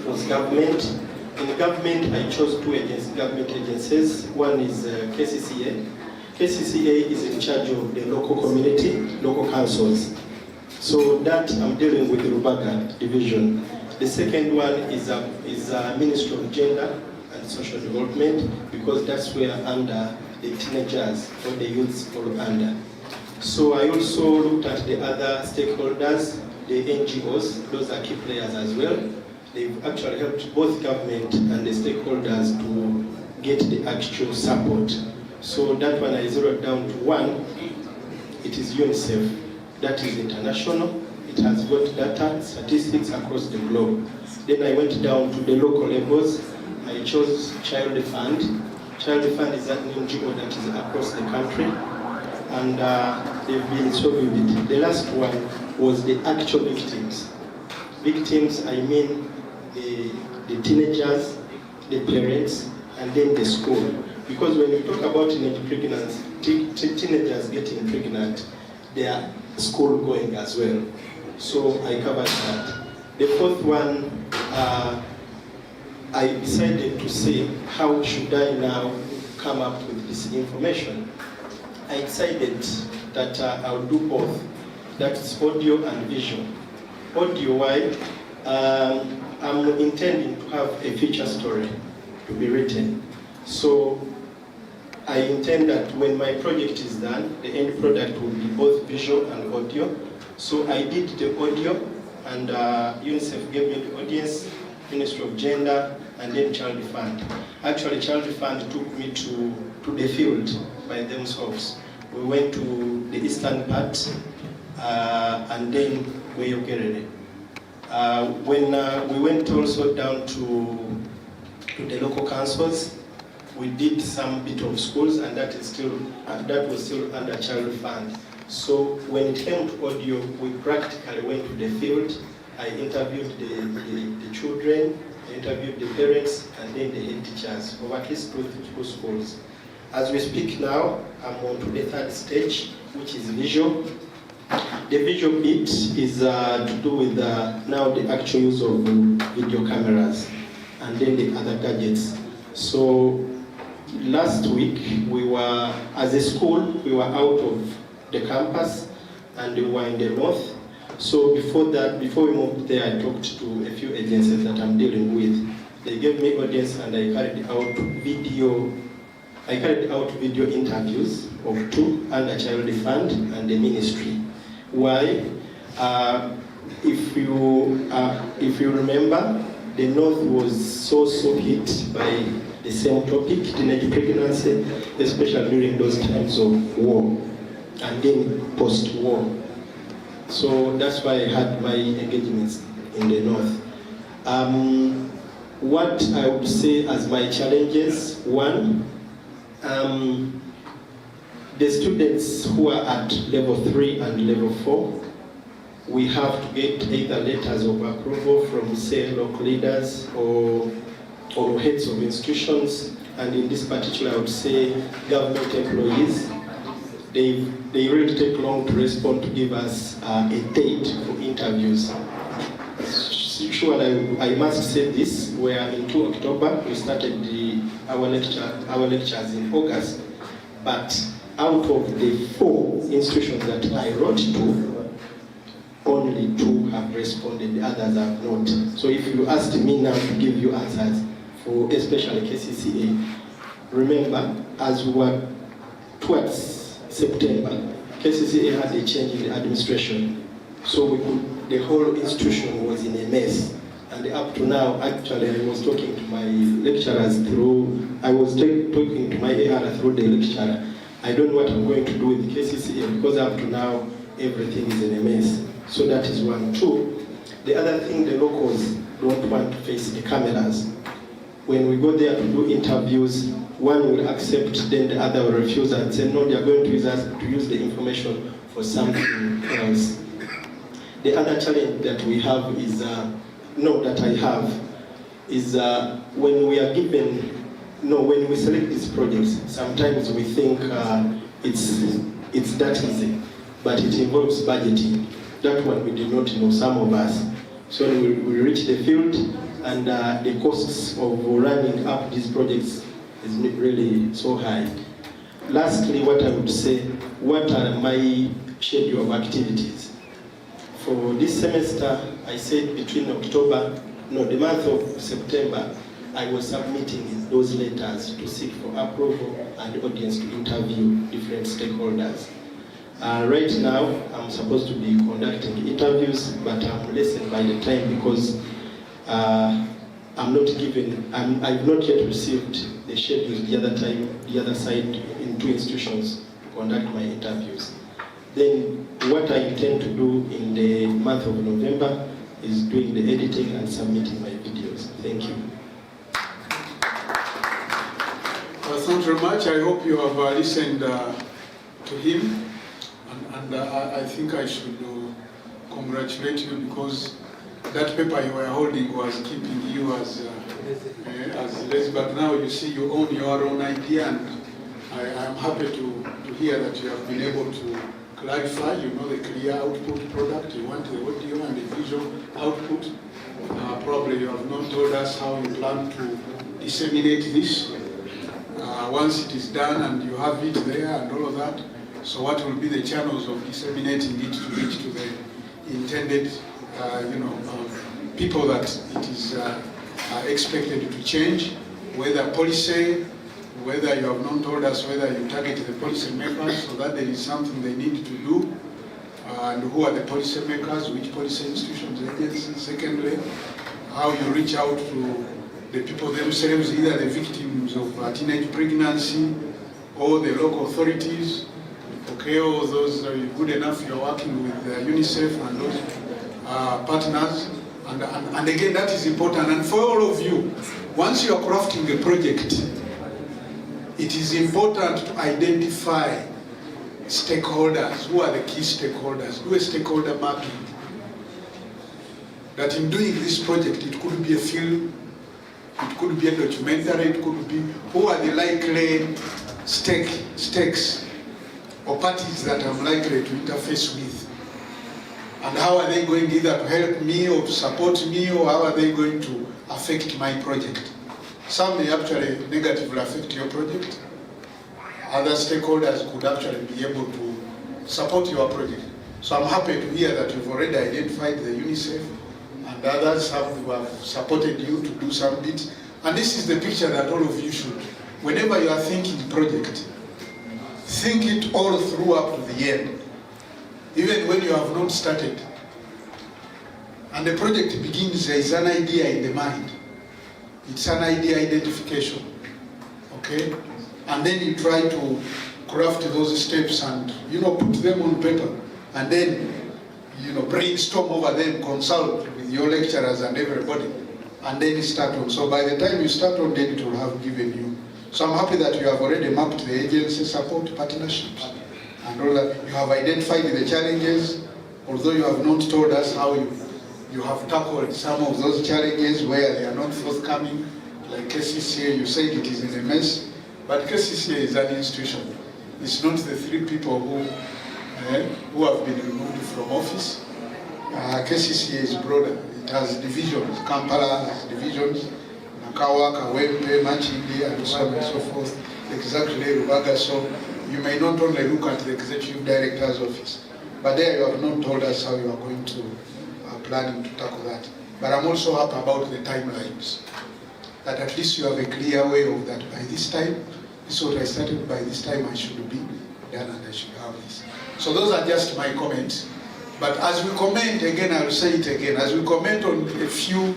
was government. In government, I chose two government agencies. One is KCCA. KCCA is in charge of the local community, local councils. So that I'm dealing with the Rubaga division. The second one is Ministry of Gender and Social Development, because that's where under the teenagers or the youths fall under. So I also looked at the other stakeholders, the NGOs, those are key players as well. They've actually helped both government and the stakeholders to get the actual support. So that one I zeroed down to one. It is UNICEF. That is international. It has got data, statistics across the globe. Then I went down to the local levels. I chose Child Fund. Child Fund is an NGO that is across the country, and they've been so vivid. The last one was the actual victims. Victims, I mean the teenagers, the parents, and then the school. Because when you talk about teenage pregnancy, teenagers getting pregnant, they are school going as well. So I covered that. The fourth one, I decided to say, how should I now come up with this information? I decided that I'll do both. That's audio and visual. Audio-wise, I'm intending to have a feature story to be written. So I intend that when my project is done, the end product will be both visual and audio. So I did the audio, and UNICEF gave me the audience, Ministry of Gender, and then Child Fund. Actually, Child Fund took me to the field by themselves. We went to the eastern part, and then Weyogerere. When we went also down to the local councils, we did some bit of schools, and that was still under Child Fund. So when it came to audio, we practically went to the field. I interviewed the children, I interviewed the parents, and then the head teachers of at least two schools. As we speak now, I'm on to the third stage, which is visual. The visual bit is to do with now the actual use of video cameras and then the other gadgets. So last week, we were, as a school, we were out of the campus and we were in the north. So before we moved there, I talked to a few agencies that I'm dealing with. They gave me audience, and I carried out video interviews of two under Child Fund and the ministry. Why? If you remember, the north was so hit by the same topic, teenage pregnancy, especially during those times of war and then post-war. So that's why I had my engagements in the north. What I would say as my challenges, one, the students who are at level 3 and level 4, we have to get either letters of approval from, say, local leaders or heads of institutions, and in this particular, I would say, government employees. They really take long to respond to give us a date for interviews. Sure, I must say this, where in 2 October, we started our lectures in August, but out of the 4 institutions that I wrote to, only 2 have responded, the others have not. So if you asked me now to give you answers for especially KCCA, remember, as we were towards September, KCCA had a change in the administration. So the whole institution was in a mess. And up to now, actually, I was talking to my lecturers talking to my AR through the lecturer. I don't know what I'm going to do with the KCCA, because up to now, everything is in a mess. So that is 1. 2, the other thing, the locals don't want to face the cameras. When we go there to do interviews, one will accept, then the other will refuse and say, no, they are going to use us to use the information for something else. The other challenge that we have is, when we are given no, when we select these projects, sometimes we think it's that easy, but it involves budgeting. That one we did not know, some of us. So we reach the field, and the costs of running up these projects is really so high. Lastly, what I would say, what are my schedule of activities? For this semester, I said between the month of September, I was submitting those letters to seek for approval and audience to interview different stakeholders. Right now, I'm supposed to be conducting interviews, but I'm lessened by the time because I've not yet received the schedules the other side in 2 institutions to conduct my interviews. Then what I intend to do in the month of November is doing the editing and submitting my videos. Thank you. Thank you very much. I hope you have listened to him. And I think I should congratulate you because that paper you were holding was keeping you as less. But now you see you own your own idea, and I am happy to hear that you have been able to clarify, you know, the clear output product. You want the audio and the visual output. Probably you have not told us how you plan to disseminate this. Once it is done and you have it there and all of that, so what will be the channels of disseminating it to reach to the intended, people that it is expected to change, whether policy, whether you have not told us whether you target the policy makers so that there is something they need to do, and who are the policy makers, which policy institutions, agencies. Secondly, how you reach out to the people themselves, either the victims of teenage pregnancy or the local authorities. Okay, all those are good enough. You're working with UNICEF and those partners, and again that is important. And for all of you, once you are crafting a project, it is important to identify stakeholders. Who are the key stakeholders? Do a stakeholder mapping. That in doing this project, it could be a film, it could be a documentary, it could be who are the likely stakes or parties that I'm likely to interface with, and how are they going either to help me or to support me, or how are they going to affect my project. Some may actually negatively affect your project. Other stakeholders could actually be able to support your project. So I'm happy to hear that you've already identified the UNICEF and others who have supported you to do some bits. And this is the picture that all of you should, whenever you are thinking project, think it all through up to the end, even when you have not started. And the project begins, there is an idea in the mind. It's an idea identification, okay? And then you try to craft those steps and, put them on paper. And then, brainstorm over them, consult with your lecturers and everybody. And then you start on. So by the time you start on, then it will have given you. So I'm happy that you have already mapped the agency support partnerships and all that. You have identified the challenges, although you have not told us how you have tackled some of those challenges where they are not forthcoming. Like KCCA, you said it is in a mess, but KCCA is an institution. It's not the 3 people who have been removed from office. KCCA is broader. It has divisions. Kampala has divisions. Nakawa, Kawempe, Machindi, and so on and so forth. Exactly, Rubaga. So you may not only look at the executive director's office, but there you have not told us how you are going to planning to tackle that. But I'm also happy about the timelines. That at least you have a clear way of that. By this time, this is what I started. By this time, I should be done and I should have this. So those are just my comments. But as we comment, again, I will say it again, as we comment on a few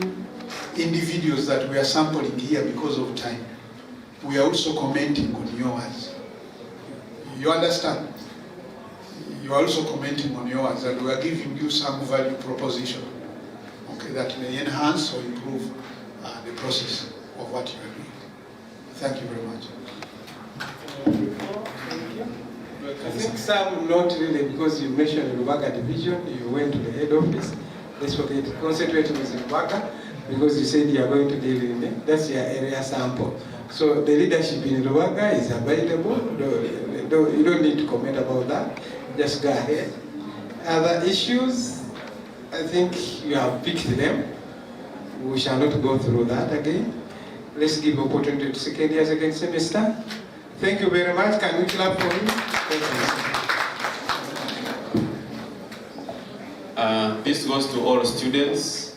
individuals that we are sampling here because of time, we are also commenting on yours. You understand? You are also commenting on yours, and we are giving you some value proposition, okay, that may enhance or improve the process of what you are doing. Thank you very much. I think some not really, because you mentioned Rubaga division, you went to the head office. Let's forget, concentrate with Rubaga. because you said you are going to deal in it. That's your area sample. So the leadership in Luwaga is available. You don't need to comment about that. Just go ahead. Other issues, I think you have picked them. We shall not go through that again. Let's give opportunity to second year, second semester. Thank you very much. Can we clap for him? Thank you. This goes to all students.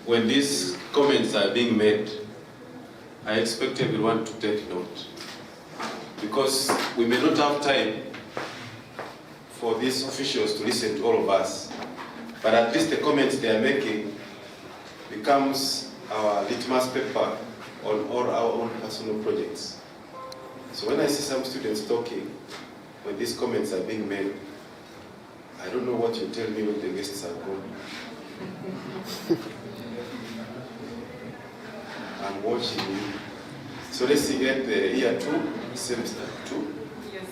When these comments are being made, I expect everyone to take note. Because we may not have time for these officials to listen to all of us, but at least the comments they are making becomes our litmus paper on all our own personal projects. So when I see some students talking, when these comments are being made, I don't know what you tell me when the guests are gone. I'm watching you. So let's see at the year 2, semester 2. Yes,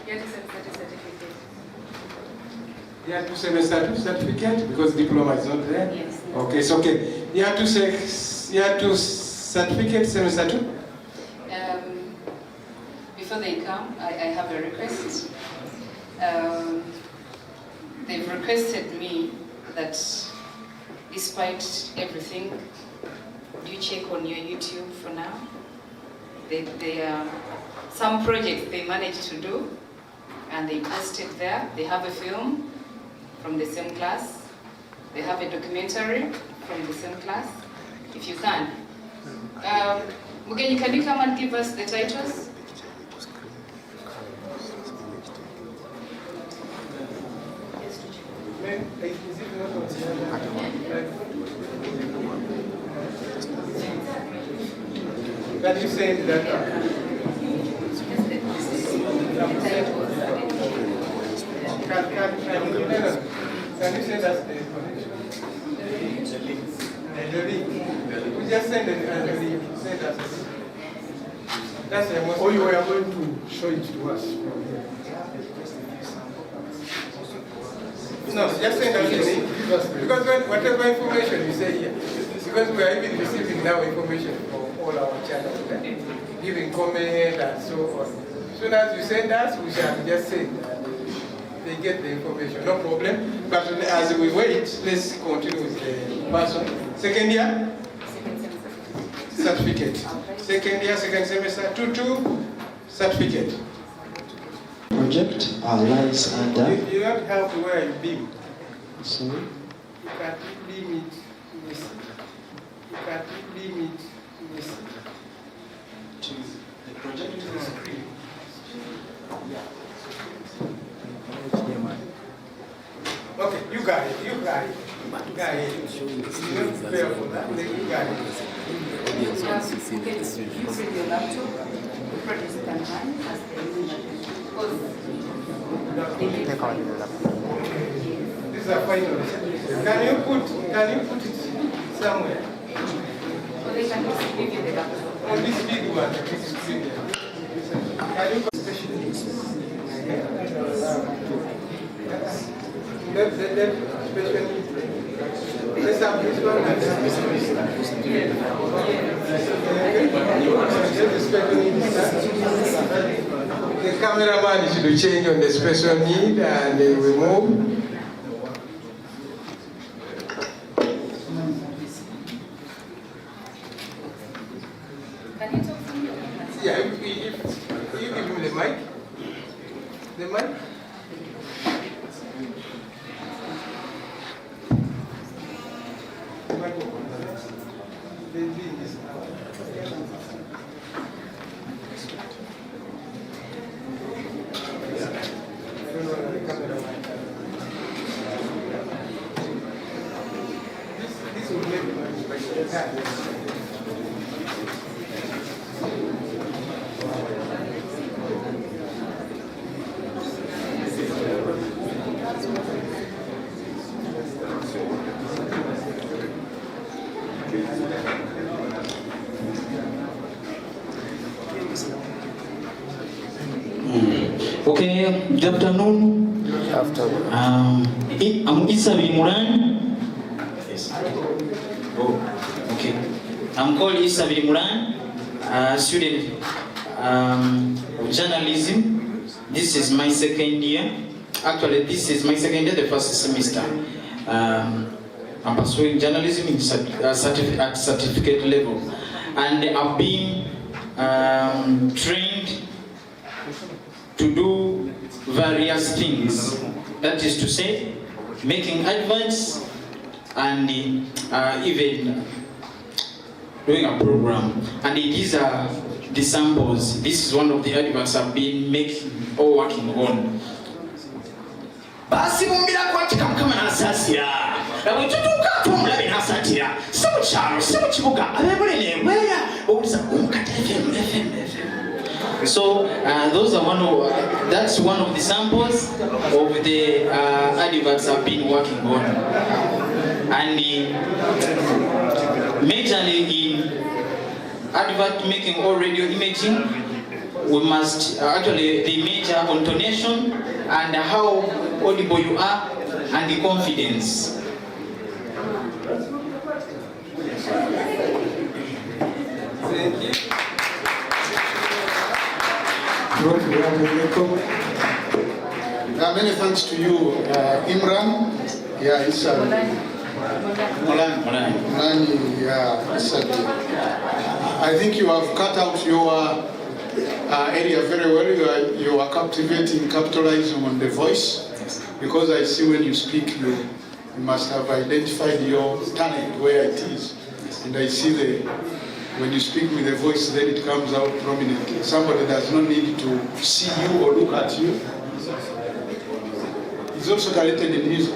year 2 semester 2 certificate. Year 2 semester 2 certificate, because diploma is not there? Yes. Okay, so okay. Year 2 certificate, semester 2? Before they come, I have a request. They've requested me that despite everything, do check on your YouTube for now. Some projects they managed to do, and they posted there. They have a film from the same class. They have a documentary from the same class. If you can. Mugenyi, can you come and give us the titles? Can you say that? Can you say that's the connection? The link. We just send the link. Send us. That's the most. Or you are going to show it to us from here. No, just send us the link. Because whatever information you say here, because we are even receiving now information from all our channels, right? Giving comment and so on. As soon as you send us, we shall just send and they get the information, no problem. But as we wait, let's continue with the person. Second year? Certificate. Second year, second semester, 2-2, certificate. Project lies under. You don't have to wear a beam. Sorry? You can't beam it. You can't beam it. The project to the screen. Okay, you got it. You got it. You got it. You don't prepare for that. Then you got it. You can use your laptop, produce it online as These are final. Can you put it somewhere? Or they can just give you the laptop. On this big one, this is big. Can you especially let's have this one and the cameraman should change on the special need and we move. Can you talk to me? Yeah, if you give me the mic. The mic? This will make Okay, good afternoon. I'm Isa Bimuran. Yes. Oh, Okay. I'm called Isabel Muran, student of journalism. This is my second year. Actually, this is my second year, the first semester. I'm pursuing journalism in at certificate level. And I've been trained to do various things. That is to say, making adverts and even doing a program. And these are the samples. This is one of the adverts I've been making or working on. Basi mumbira kwatika mukama nasasira abitutuka tumulabe nasatira semukyalo semukibuga abebulene bweya obuliza UMCAT FM. So those are that's one of the samples of the adverts I've been working on. And majorly in advert making or radio imaging, we must actually they major on tonation and how audible you are and the confidence. Many thanks to you, Imran. Yeah, it's Molani. Yeah, it's I think you have cut out your area very well. You are captivating, capitalizing on the voice, because I see when you speak, you must have identified your talent where it is, and I see when you speak with a voice, then it comes out prominently. Somebody does not need to see you or look at you. He's also talented in music.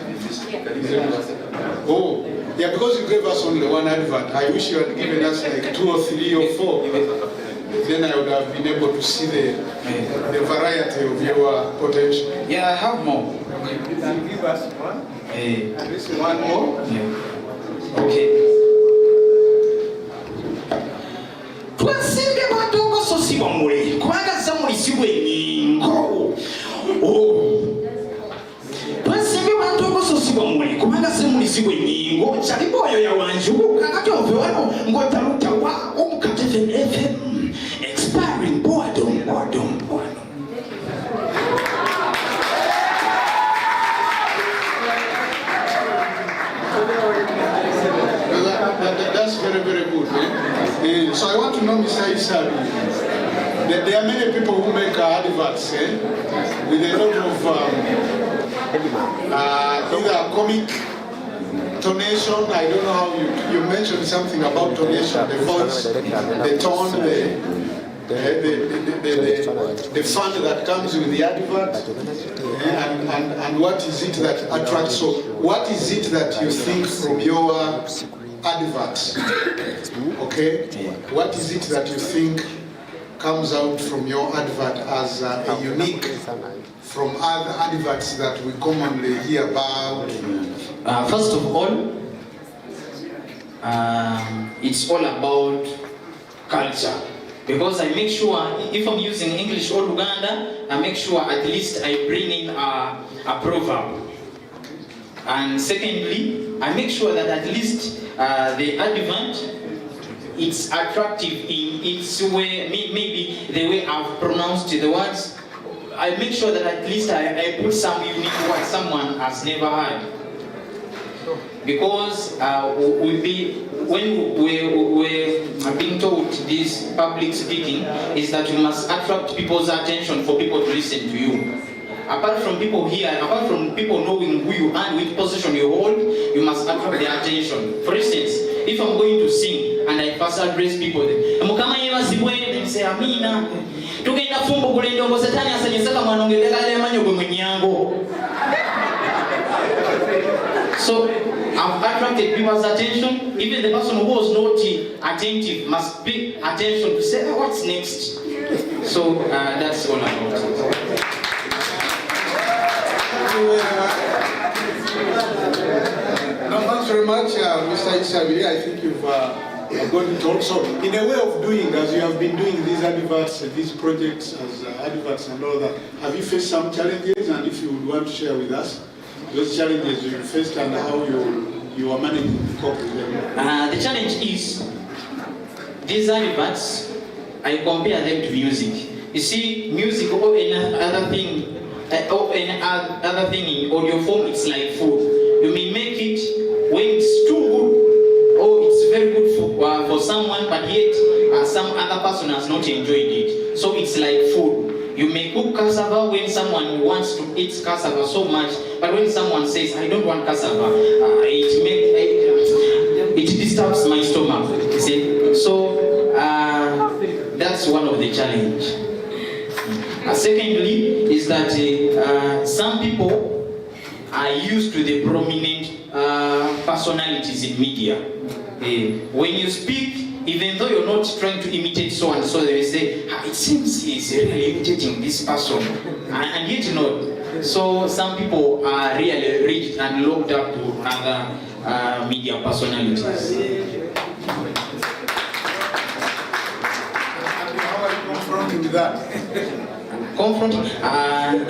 Oh, yeah, because you gave us only one advert. I wish you had given us like 2 or 3 or 4. Then I would have been able to see the variety of your potential. Yeah, I have more. Can you give us one? At least one more? Yeah. Okay. Twasimbe batongo sosiba mule kubanga zamuli sibwe nyingo. Oh. Twasimbe batongo sosiba mule kubanga zamuli sibwe nyingo. Chaliboyo ya wanjuka kati ovyo wano ngotaruta wa UMCAT FM. Expiring boredom. That's very, very good. So I want to know, Mr. Isabi, that there are many people who make adverts with a lot of either comic tonation. I don't know how you mentioned something about tonation, the voice, the tone, the fun that comes with the advert, and what is it that attracts. So what is it that you think from your adverts? Okay, what is it that you think comes out from your advert as a unique from other adverts that we commonly hear about? First of all, it's all about culture. Because I make sure, if I'm using English or Uganda, I make sure at least I bring in a proverb. And secondly, I make sure that at least the advert, it's attractive in its way, maybe the way I've pronounced the words. I make sure that at least I put some unique words someone has never heard. Because when we're being told this public speaking is that you must attract people's attention for people to listen to you. Apart from people here, apart from people knowing who you are and which position you hold, you must attract their attention. For instance, if I'm going to sing and I first address people, they say, Amina, so I've attracted people's attention. Even the person who was not attentive must pay attention to say, what's next? So that's all about it. No, thanks very much, Mr. Isabi. I think you've got it also. In a way of doing, as you have been doing these adverts, these projects as adverts and all that, have you faced some challenges? And if you would want to share with us those challenges you faced and how you you are managing to cope with them? The challenge is, these adverts, I compare them to music. You see, music or any other thing, other thing in audio form, it's like food. You may make it when it's too good, or it's very good for someone, but yet some other person has not enjoyed it. So it's like food. You may cook cassava when someone wants to eat cassava so much, but when someone says, I don't want cassava, it disturbs my stomach. You see? So that's one of the challenge. Secondly, is that some people are used to the prominent personalities in media. When you speak, even though you're not trying to imitate so and so, they will say, it seems he's really imitating this person, and yet not. So some people are really rich and looked up to other media personalities. How are you confronting with that? Confronting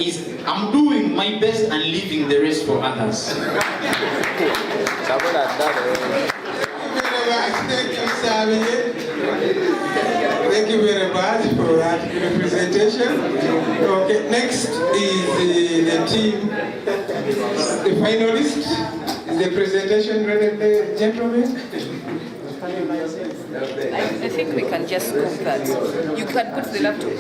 is I'm doing my best and leaving the rest for others. Thank you very much for that representation. Okay, next is the team, the finalists. Is the presentation ready, gentlemen? I think we can just move that. You can put the laptop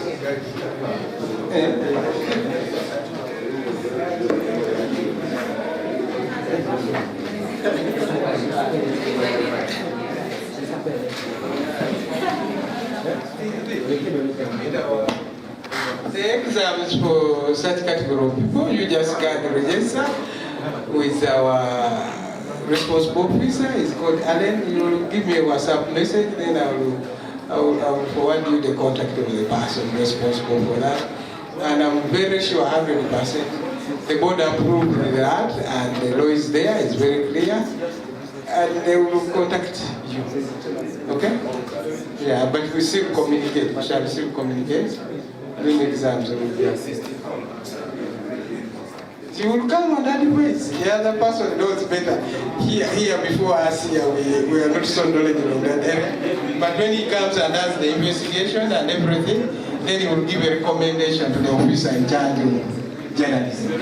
The exams for such category of people, you just got the register with our responsible officer. It's called Alan. You will give me a WhatsApp message, then I will forward you the contact of the person responsible for that. And I'm very sure 100% the board approved that, and the law is there, it's very clear, and they will contact you. Okay? Yeah, but we still communicate. We shall still communicate. During the exams, we will be assisting. She will come and advise. The other person knows better. Here before us, here we are not so knowledgeable in that area. But when he comes and does the investigation and everything, then he will give a recommendation to the officer in charge of journalism.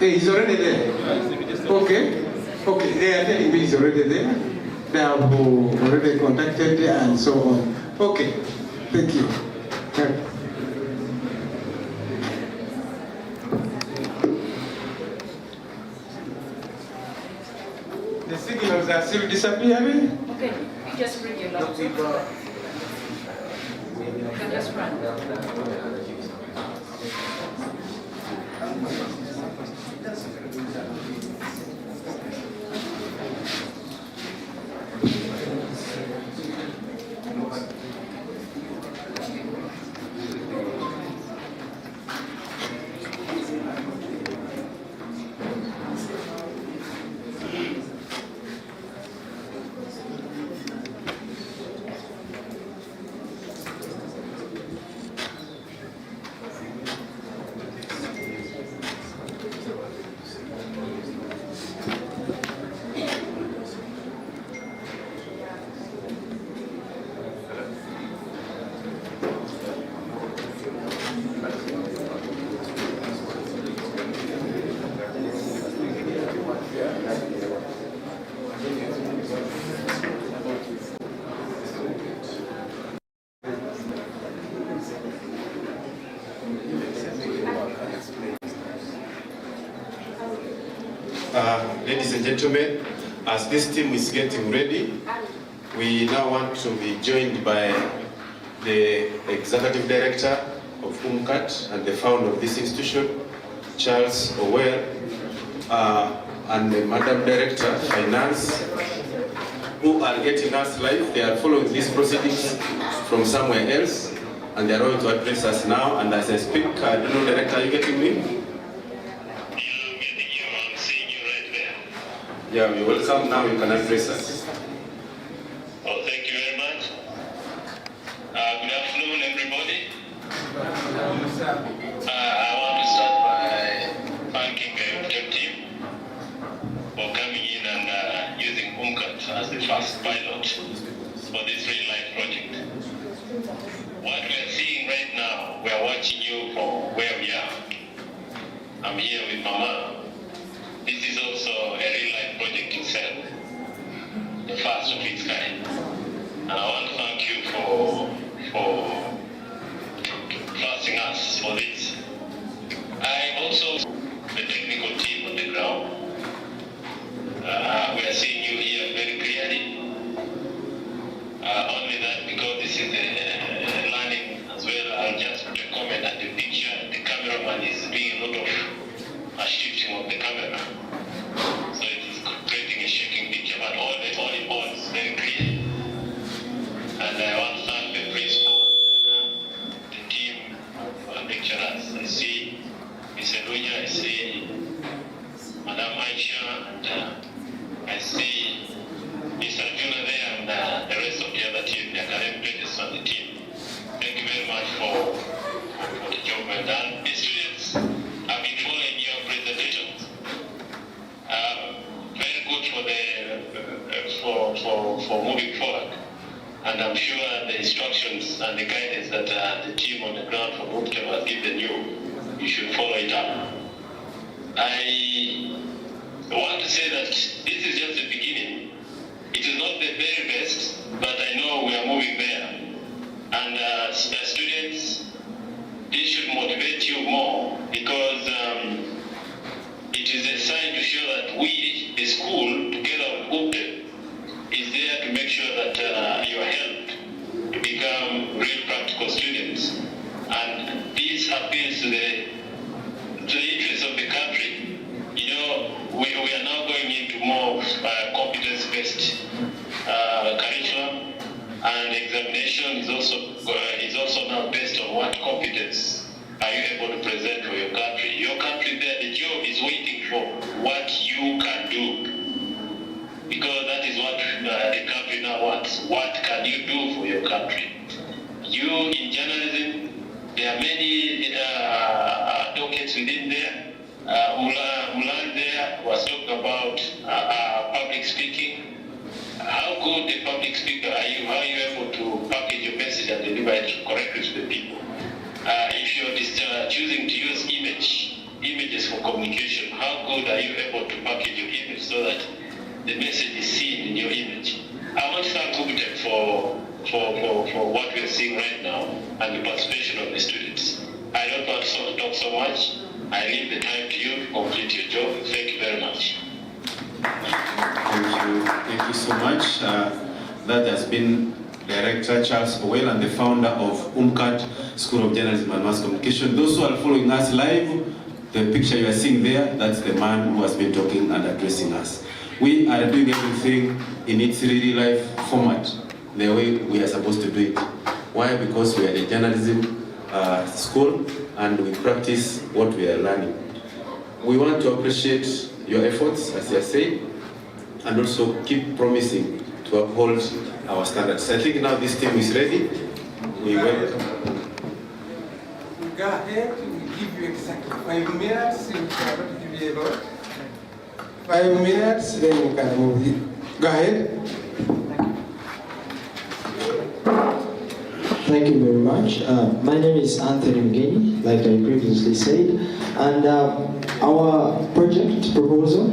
He's already there. Okay. Okay, they are telling me he's already there. They have already contacted and so on. Okay, thank you. The signals are still disappearing. Okay, you just bring your laptop. You can just run. Ladies and gentlemen, as this team is getting ready, we now want to be joined by the Executive Director of UMCAT and the founder of this institution, Charles Owell, and the Madam Director, Finance, who are getting us live. They are following these proceedings from somewhere else, and they are going to address us now. And as I speak, I don't know, Director, are you getting me? Yeah, you're welcome. Now you can address us. Oh, thank you very much. Good afternoon, everybody. I want to start by thanking the Ubteb team I'm here with Mama. This is also a real-life project itself, the first of its kind. And I want to thank you for trusting us for this. I also, the technical team on the ground, we are seeing you here very clearly. Only that because this is a learning as well, I'll just put a comment at the picture. The cameraman is doing a lot of shifting of the camera. So it's creating a shaking picture, but all in all is very clear. And I want to thank the principal, the team of lecturers. I see Ms. Elunya, I see Madam Aisha, and I see Mr. Juna there and the rest of the other team, the academic on the team. Thank you very much for the job well done. The students have been following your presentations. Very good for moving forward. And I'm sure the instructions and the guidance that the team on the ground from Ubteb has given you should follow it up. I want to say that this is just the beginning. It is not the very best, but I know we are moving there. And as students, this should motivate you more because it is a sign to show that we, the school, together with Ubteb, is there to make sure that you are helped to become real practical students. And this appeals to the interests of the country. You know, we are now going into more competence-based curriculum, and examination is also now based on what competence are you able to present for your country. Your country there, the job is waiting for what you can do. Because that is what the country now wants. What can you do for your country? You, in journalism, there are many dockets within there. Mulan there was talking about public speaking. How good a public speaker are you? How are you able to package your message and deliver it correctly to the people? If you're choosing to use images for communication, how good are you able to package your image so that the message is seen in your image? I want to thank Ubteb for what we are seeing right now and the participation of the students. I don't want to talk so much. I leave the time to you to complete your job. Thank you very much. Thank you so much. That has been Director Charles Owell and the founder of UMCAT, School of Journalism and Mass Communication. Those who are following us live, the picture you are seeing there, that's the man who has been talking and addressing us. We are doing everything in its real life format, the way we are supposed to do it. Why? Because we are a journalism school and we practice what we are learning. We want to appreciate your efforts, as I say, and also keep promising to uphold our standards. I think now this team is ready. We welcome. Go ahead, we give you exactly 5 minutes. You cannot give you a lot. 5 minutes, then you can move it. Go ahead. Thank you very much. My name is Anthony Mgeni, like I previously said, and our project proposal,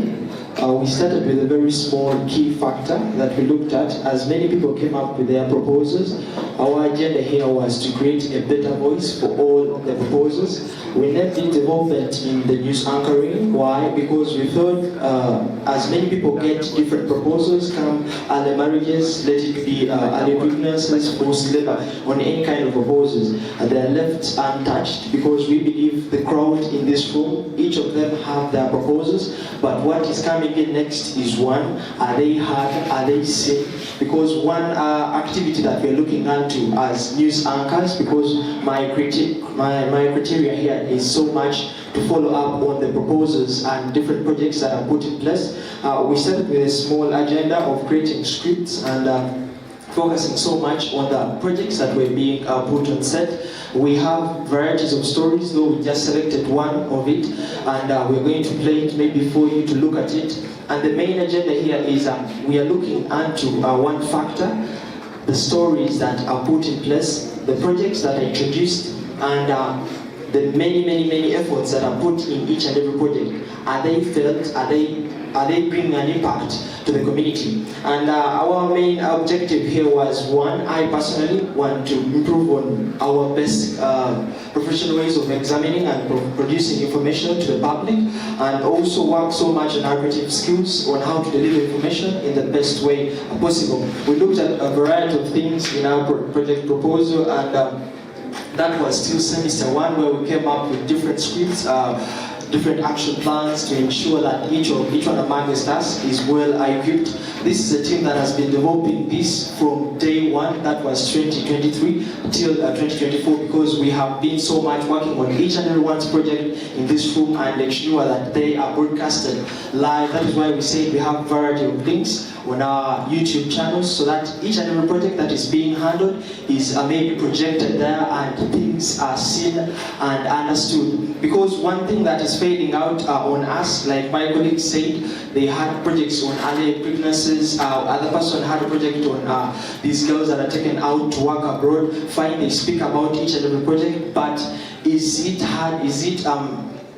we started with a very small key factor that we looked at as many people came up with their proposals. Our agenda here was to create a better voice for all the proposals. We named it development in the news anchoring. Why? Because we thought as many people get different proposals, come early marriages, let it be early pregnancies, forced labor, on any kind of proposals, and they are left untouched because we believe the crowd in this room, each of them have their proposals, but what is coming in next is one, are they heard, are they seen? Because one activity that we are looking into as news anchors, because my criteria here is so much to follow up on the proposals and different projects that are put in place. We started with a small agenda of creating scripts and focusing so much on the projects that were being put on set. We have varieties of stories, though we just selected one of it, and we're going to play it maybe for you to look at it. And the main agenda here is we are looking into one factor, the stories that are put in place, the projects that are introduced, and the many efforts that are put in each and every project, are they felt? Are they bringing an impact to the community? And our main objective here was, one, I personally want to improve on our best professional ways of examining and producing information to the public, and also work so much on our creative skills on how to deliver information in the best way possible. We looked at a variety of things in our project proposal, and that was still semester one, where we came up with different scripts, different action plans to ensure that each one amongst us is well equipped. This is a team that has been developing this from day one, that was 2023, till 2024, because we have been so much working on each and every one's project in this room and ensure that they are broadcasted live. That is why we say we have a variety of links on our YouTube channels, so that each and every project that is being handled is maybe projected there and things are seen and understood. Because one thing that is fading out on us, like my colleague said, they had projects on early pregnancies, other person had a project on these girls that are taken out to work abroad. Fine, they speak about each and every project, but is it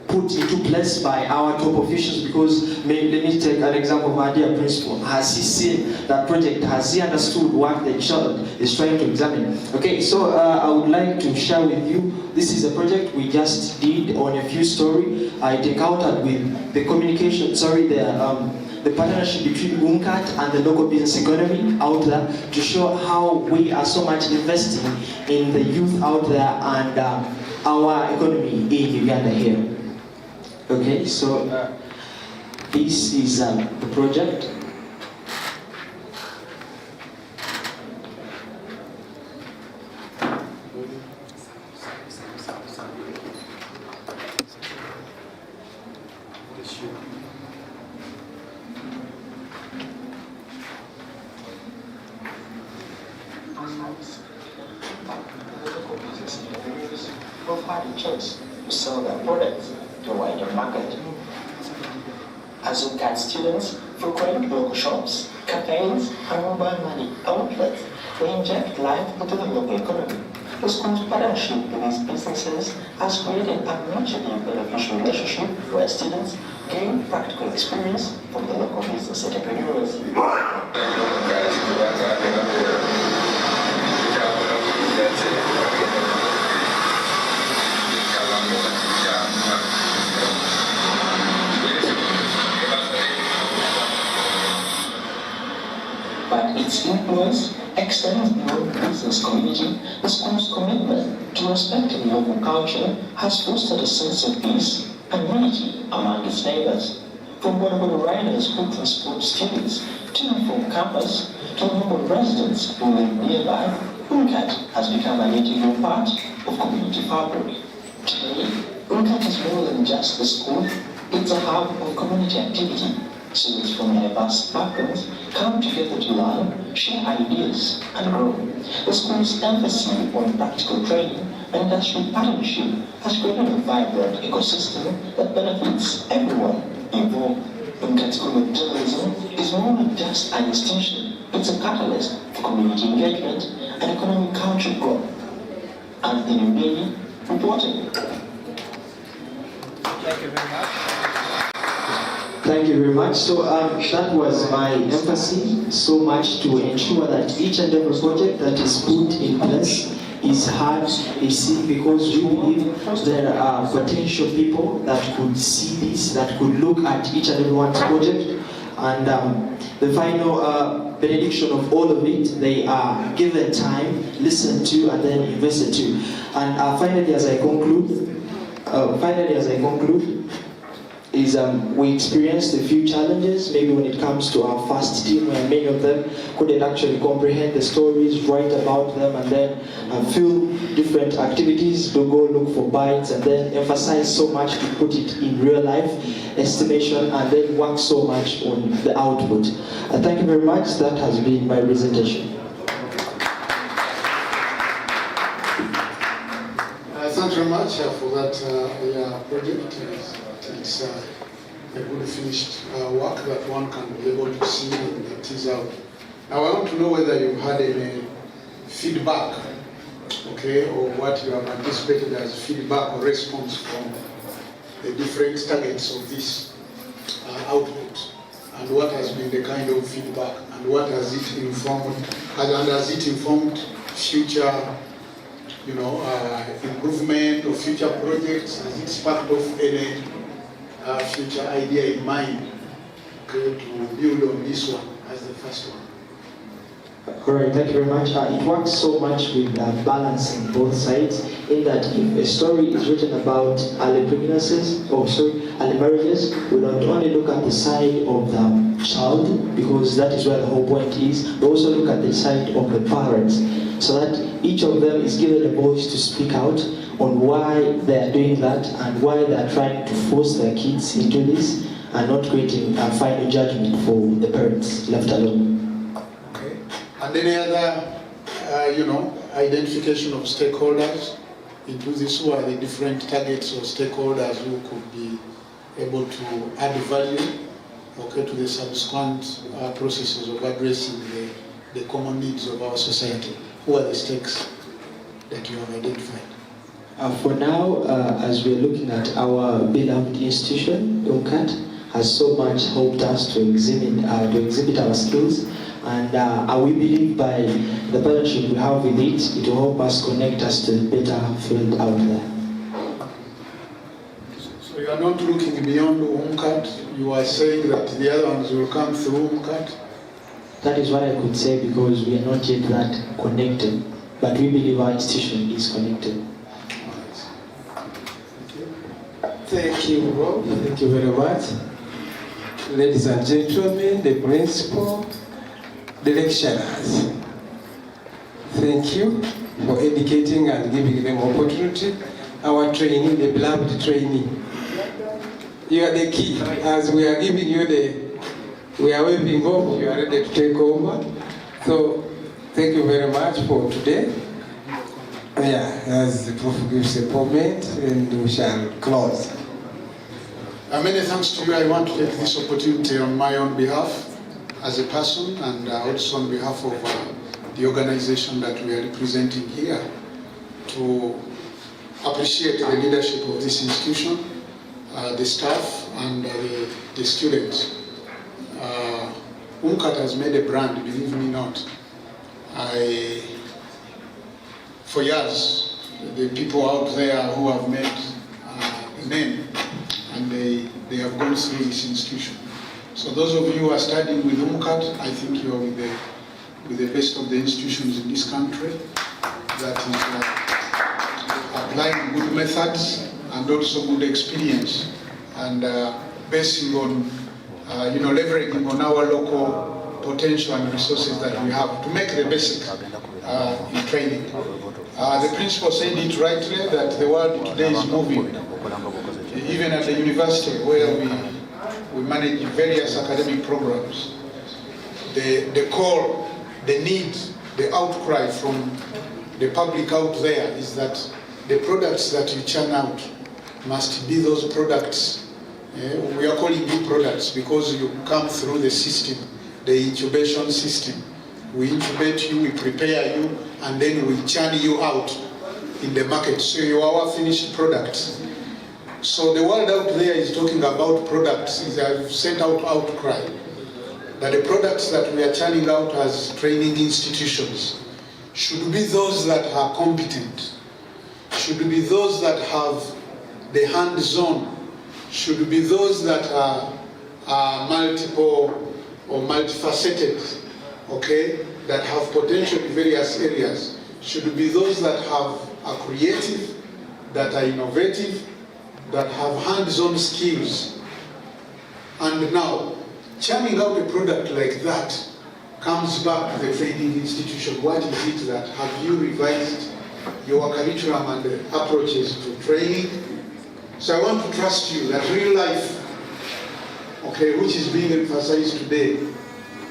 put into place by our top officials? Because let me take an example of our dear principal. Has he seen that project? Has he understood what the child is trying to examine? Okay, so I would like to share with you, this is a project we just did on a few stories. It encountered with the communication, the partnership between UMCAT and the local business economy out there, to show how we are so much investing in the youth out there and our economy in Uganda here. Okay, so this is the project. Will find a chance to sell their products to a wider market. As UMCAT students frequent local shops, cafes, and mobile money outlets, they inject life into the local economy. The school's partnership with these businesses has created a mutually beneficial relationship where students gain practical experience from the local business entrepreneurs. But its influence extends beyond the business community. The school's commitment to respecting local culture has fostered a sense of peace and unity among its neighbors. From bodaboda riders who transport students to and from campus, to local residents who live nearby, UMCAT has become an integral part of community fabric. Today, UMCAT is more than just a school, it's a hub of community activity. Students from diverse backgrounds come together to learn, share ideas, and grow. The school's emphasis on practical training and industry partnership has created a vibrant ecosystem that benefits everyone involved. UMCAT School of Journalism is more than just an institution, it's a catalyst for community engagement and economic country growth. Anthony Mbeni, reporting. Thank you very much. Thank you very much. So that was my emphasis, so much to ensure that each and every project that is put in place is heard, is seen, because we believe there are potential people that could see this, that could look at each and every one's project, and the final benediction of all of it, they are given time, listened to, and then invested to. And finally, as I conclude, is we experienced a few challenges, maybe when it comes to our first team, where many of them couldn't actually comprehend the stories, write about them, and then film different activities, to go look for bites, and then emphasize so much to put it in real life estimation, and then work so much on the output. Thank you very much. That has been my presentation. Thanks very much for that project. It's a good finished work that one can be able to see and tease out. Now I want to know whether you've had any feedback okay, or what you have anticipated as feedback or response from the different targets of this output, and what has been the kind of feedback, and what has it informed, and has it informed future, improvement of future projects? Has it sparked off any future idea in mind, okay, to build on this one as the first one? All right, thank you very much. It works so much with balancing both sides, in that if a story is written about early pregnancies, early marriages, we don't only look at the side of the child, because that is where the whole point is, we also look at the side of the parents, so that each of them is given a voice to speak out on why they are doing that and why they are trying to force their kids into this, and not creating a final judgment for the parents left alone. And any other, identification of stakeholders into this? Who are the different targets or stakeholders who could be able to add value, okay, to the subsequent processes of addressing the common needs of our society? Who are the stakes that you have identified? For now, as we're looking at our beloved institution, UMCAT has so much helped us to exhibit our skills. And we believe by the partnership we have with it, it will help us connect us to the better field out there. So you are not looking beyond UMCAT, you are saying that the other ones will come through UMCAT? That is what I could say, because we are not yet that connected, but we believe our institution is connected. Thank you, Rob. Thank you very much. Ladies and gentlemen, the principal, the lecturers, thank you for educating and giving them opportunity. Our trainee, the beloved trainee, you are the key. As we are giving you we are waving off, you are ready to take over. So thank you very much for today. Yeah, as the Prof gives a comment, and we shall close. Many thanks to you. I want to take this opportunity on my own behalf, as a person, and also on behalf of the organization that we are representing here, to appreciate the leadership of this institution, the staff, and the students. UMCAT has made a brand, believe me not. For years, the people out there who have made a name, and they have gone through this institution. So those of you who are studying with UMCAT, I think you are with the best of the institutions in this country that is applying good methods and also good experience, and basing on, leveraging on our local potential and resources that we have to make the basic in training. The principal said it rightly that the world today is moving. Even at the university where we manage various academic programs, the call, the need, the outcry from the public out there is that the products that you churn out must be those products. We are calling you products because you come through the system, the incubation system. We incubate you, we prepare you, and then we churn you out in the market. So you are our finished products. So the world out there is talking about products. They have sent out outcry that the products that we are churning out as training institutions should be those that are competent, should be those that have the hands-on, should be those that are multiple or multifaceted, okay, that have potential in various areas, should be those that are creative, that are innovative, that have hands-on skills. And now, churning out a product like that comes back to the training institution. What is it that have you revised your curriculum and approaches to training? So I want to trust you that real life, okay, which is being emphasized today,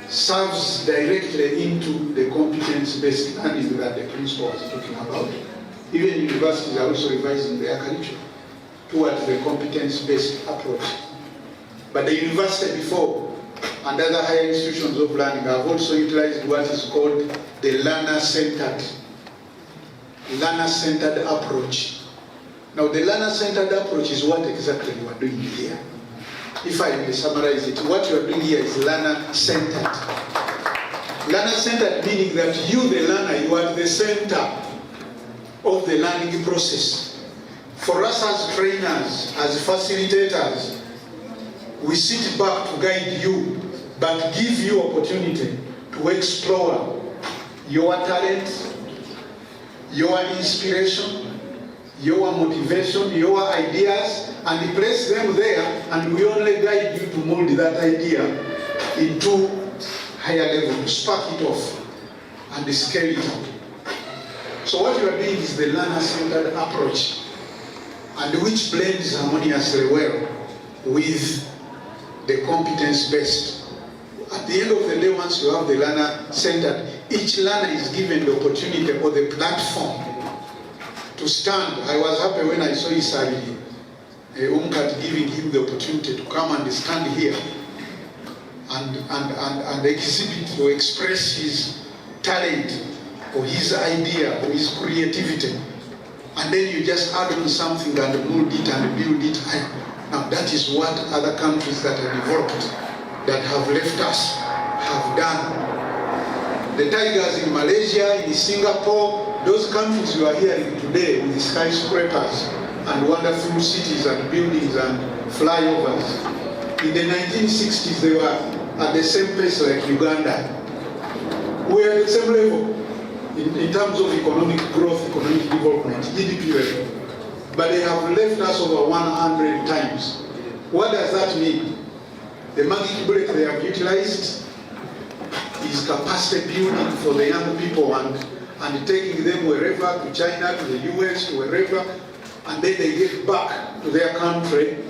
serves directly into the competence-based learning that the principal was talking about. Even universities are also revising their curriculum towards the competence-based approach. But the university before and other higher institutions of learning have also utilized what is called the learner-centered learner-centered approach. Now, the learner-centered approach is what exactly you are doing here. If I may summarize it, what you are doing here is learner-centered. Learner-centered meaning that you, the learner, you are at the center of the learning process. For us as trainers, as facilitators, we sit back to guide you, but give you opportunity to explore your talent, your inspiration, your motivation, your ideas, and place them there, and we only guide you to mold that idea into higher level, spark it off, and scale it up. So what you are doing is the learner-centered approach, and which blends harmoniously well with the competence-based. At the end of the day, once you have the learner-centered, each learner is given the opportunity or the platform to stand. I was happy when I saw Isari UMCAT giving him the opportunity to come and stand here and exhibit or express his talent or his idea or his creativity. And then you just add on something and mold it and build it higher. Now that is what other countries that are developed, that have left us, have done. The tigers in Malaysia, in Singapore, those countries you are hearing today with the skyscrapers and wonderful cities and buildings and flyovers. In the 1960s, they were at the same pace like Uganda. We are at the same level in terms of economic growth, economic development, GDP level. But they have left us over 100 times. What does that mean? The magic bullet they have utilized is capacity building for the young people and taking them wherever, to China, to the US, to wherever, and then they get back to their country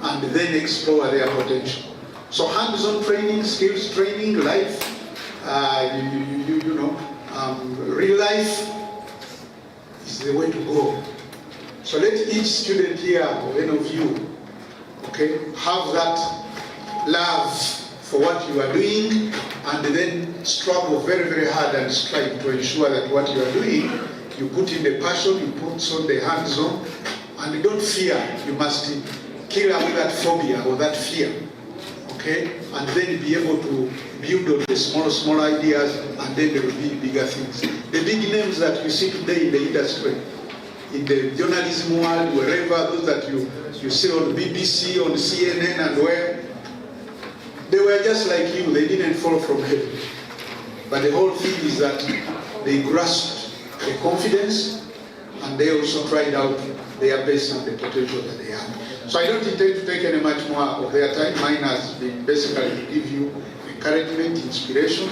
and then explore their potential. So hands-on training, skills training, life, real life is the way to go. So let each student here, or any of you, okay, have that love for what you are doing, and then struggle very, very hard and strive to ensure that what you are doing, you put in the passion, you put on the hands-on, and don't fear. You must kill away that phobia or that fear, okay? And then be able to build on the small ideas, and then there will be bigger things. The big names that you see today in the industry, in the journalism world, wherever, those that you see on BBC, on CNN, and where, they were just like you. They didn't fall from heaven. But the whole thing is that they grasped the confidence, and they also tried out their best and the potential that they have. So I don't intend to take any much more of their time. Mine has been basically to give you encouragement, inspiration.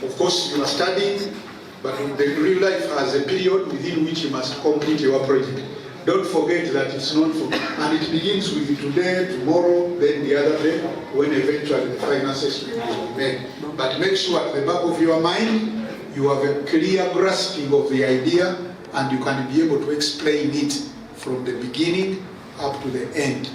Of course, you are studying, but the real life has a period within which you must complete your project. Don't forget that it's not for, and it begins with today, tomorrow, then the other day, when eventually the final assessment will be made. But make sure at the back of your mind, you have a clear grasping of the idea, and you can be able to explain it from the beginning up to the end.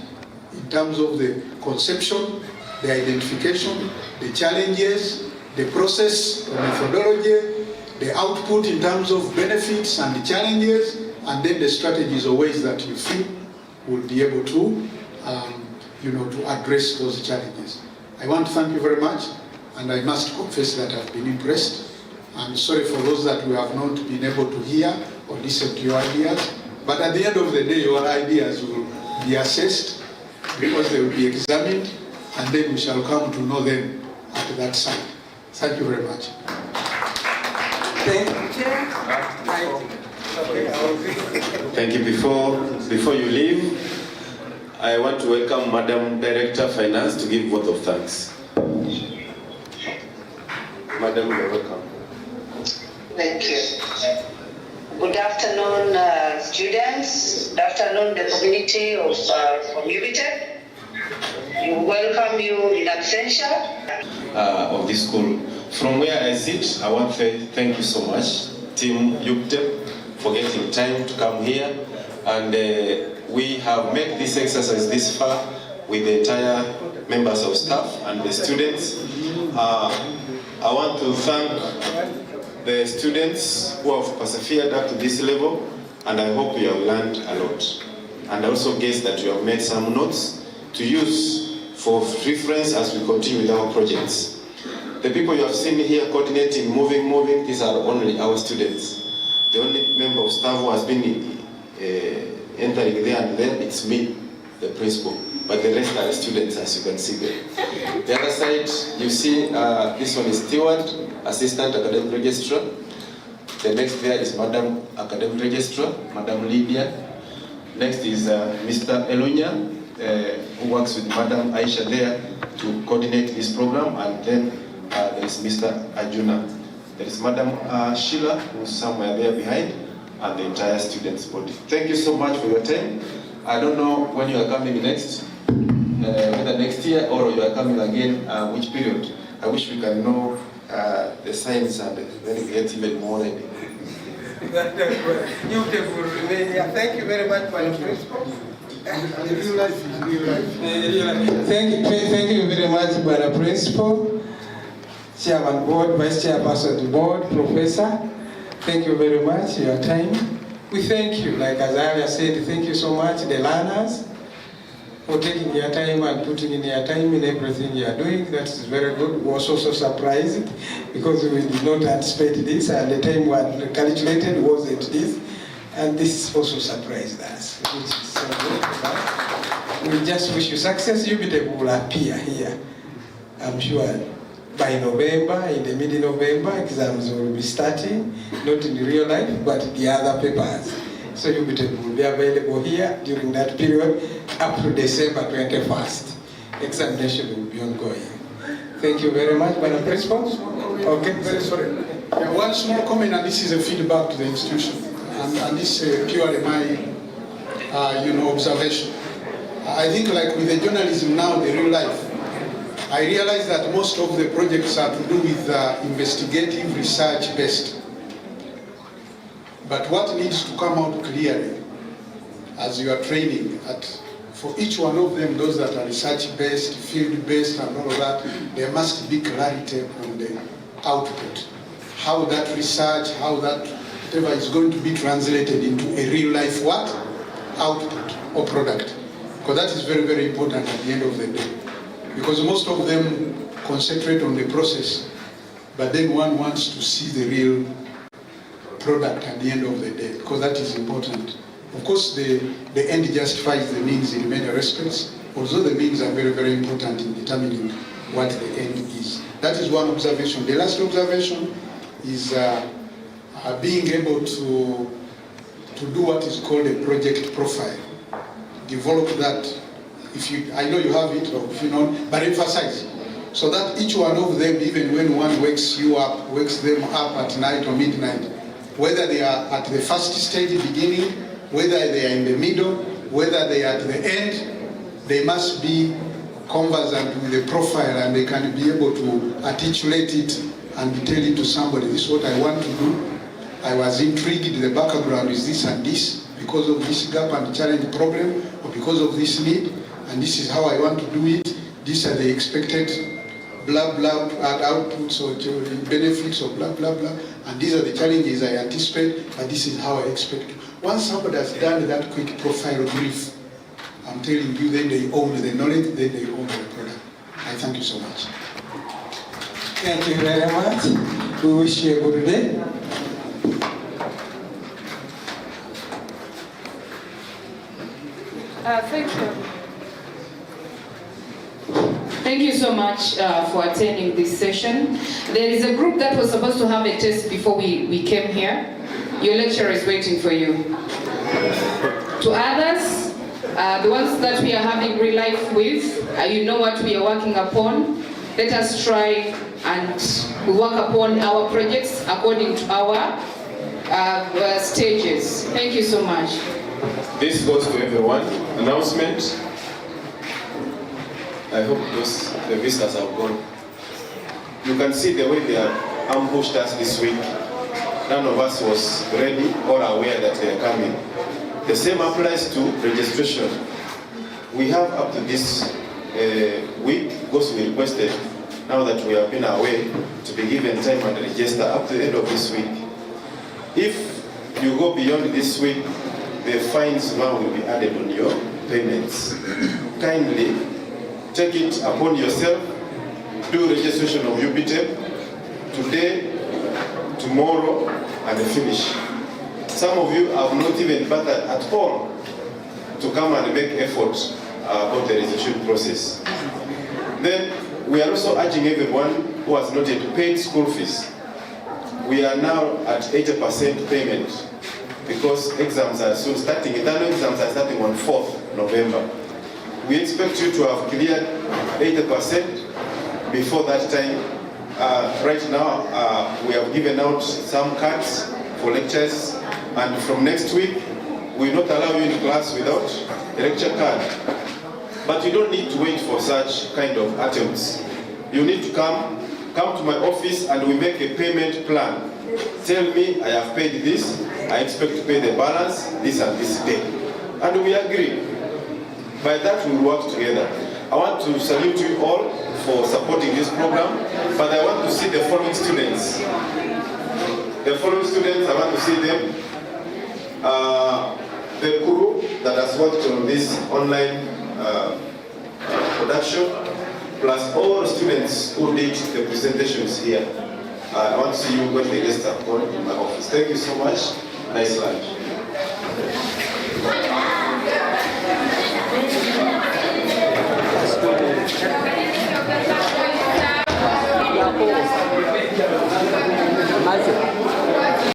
In terms of the conception, the identification, the challenges, the process, the methodology, the output in terms of benefits and the challenges, and then the strategies or ways that you feel will be able to, to address those challenges. I want to thank you very much, and I must confess that I've been impressed. I'm sorry for those that we have not been able to hear or listen to your ideas, but at the end of the day, your ideas will be assessed because they will be examined, and then we shall come to know them at that side. Thank you very much. Thank you, Chair. Thank you. Before you leave, I want to welcome Madam Director of Finance to give vote of thanks. Madam, you're welcome. Thank you. Good afternoon, students. Good afternoon, the community of from Ubteb. We welcome you in absentia of this school. From where I sit, I want to thank you so much, Team Ubteb, for getting time to come here, and we have made this exercise this far with the entire members of staff and the students. I want to thank the students who have persevered up to this level, and I hope you have learned a lot. And I also guess that you have made some notes to use for reference as we continue with our projects. The people you have seen here coordinating, moving, these are only our students. The only member of staff who has been entering there and then, it's me, the principal. But the rest are students, as you can see there. The other side, you see, this one is Steward, Assistant Academic Registrar. The next there is Madam Academic Registrar, Madam Lydia. Next is Mr. Elunya, who works with Madam Aisha there to coordinate this program. And then there is Mr. Arjuna. There is Madam Sheila, who's somewhere there behind, and the entire students body. Thank you so much for your time. I don't know when you are coming next, whether next year or you are coming again, which period. I wish we can know the signs and then we get even more ready. Ubteb will remain here. Thank you very much, my principal. Thank you very much, Madam Principal, Chairman Board, Vice Chairperson of the Board, Professor. Thank you very much for your time. We thank you, like as I said, thank you so much, the learners, for taking your time and putting in your time in everything you are doing. That is very good. We were also so surprised because we did not anticipate this, and the time we had calculated wasn't this. And this also surprised us, which is so good. We just wish you success. Ubteb will appear here, I'm sure. By November, in the mid-November, exams will be starting, not in real life, but the other papers. So Ubteb will be available here during that period up to December 21st. Examination will be ongoing. Thank you very much, Madam Principal. Okay, very sorry. Yeah, one small comment, and this is a feedback to the institution, and this is purely my, observation. I think, like with the journalism now, the real life, I realize that most of the projects are to do with investigative research based. But what needs to come out clearly as you are training, for each one of them, those that are research based, field based and all of that, there must be clarity on the output. How that research, how that whatever is going to be translated into a real life what? Output or product. Because that is very, very important at the end of the day. Because most of them concentrate on the process, but then one wants to see the real product at the end of the day, because that is important. Of course, the end justifies the means in many respects, although the means are very, very important in determining what the end is. That is one observation. The last observation is being able to do what is called a project profile. Develop that. I know you have it, or if you don't, but emphasize. So that each one of them, even when one wakes them up at night or midnight, whether they are at the first stage, beginning, whether they are in the middle, whether they are at the end, they must be conversant with the profile, and they can be able to articulate it and be telling to somebody, this is what I want to do. I was intrigued, the background is this and this, because of this gap and challenge problem, or because of this need, and this is how I want to do it. These are the expected blah blah outputs or benefits or blah blah blah, and these are the challenges I anticipate, and this is how I expect to. Once somebody has done that quick profile brief, I'm telling you, then they own the knowledge, then they own the product. I thank you so much. Thank you very much. We wish you a good day. Thank you. Thank you so much for attending this session. There is a group that was supposed to have a test before we came here. Your lecturer is waiting for you. To others, the ones that we are having real life with, you know what we are working upon. Let us try and work upon our projects according to our stages. Thank you so much. This goes to everyone. Announcement. I hope the visitors have gone. You can see the way they have ambushed us this week. None of us was ready or aware that they are coming. The same applies to registration. We have up to this week, because we requested now that we have been away, to be given time and register up to the end of this week. If you go beyond this week, the fines now will be added on your payments. Kindly take it upon yourself, do registration of Ubteb today, tomorrow, and finish. Some of you have not even bothered at all to come and make effort about the registration process. Then we are also urging everyone who has not yet paid school fees. We are now at 80% payment because exams are soon starting. Internal exams are starting on 4th November. We expect you to have cleared 80% before that time. Right now, we have given out some cards for lectures, and from next week, we will not allow you in class without a lecture card. But you don't need to wait for such kind of attempts. You need to come to my office and we make a payment plan. Tell me, I have paid this, I expect to pay the balance this and this day. And we agree. By that, we will work together. I want to salute you all for supporting this program, but I want to see the following students. The following students, I want to see them. The crew that has worked on this online production, plus all students who did the presentations here. I want to see you when they get started in my office. Thank you so much. Nice lunch. Gracias.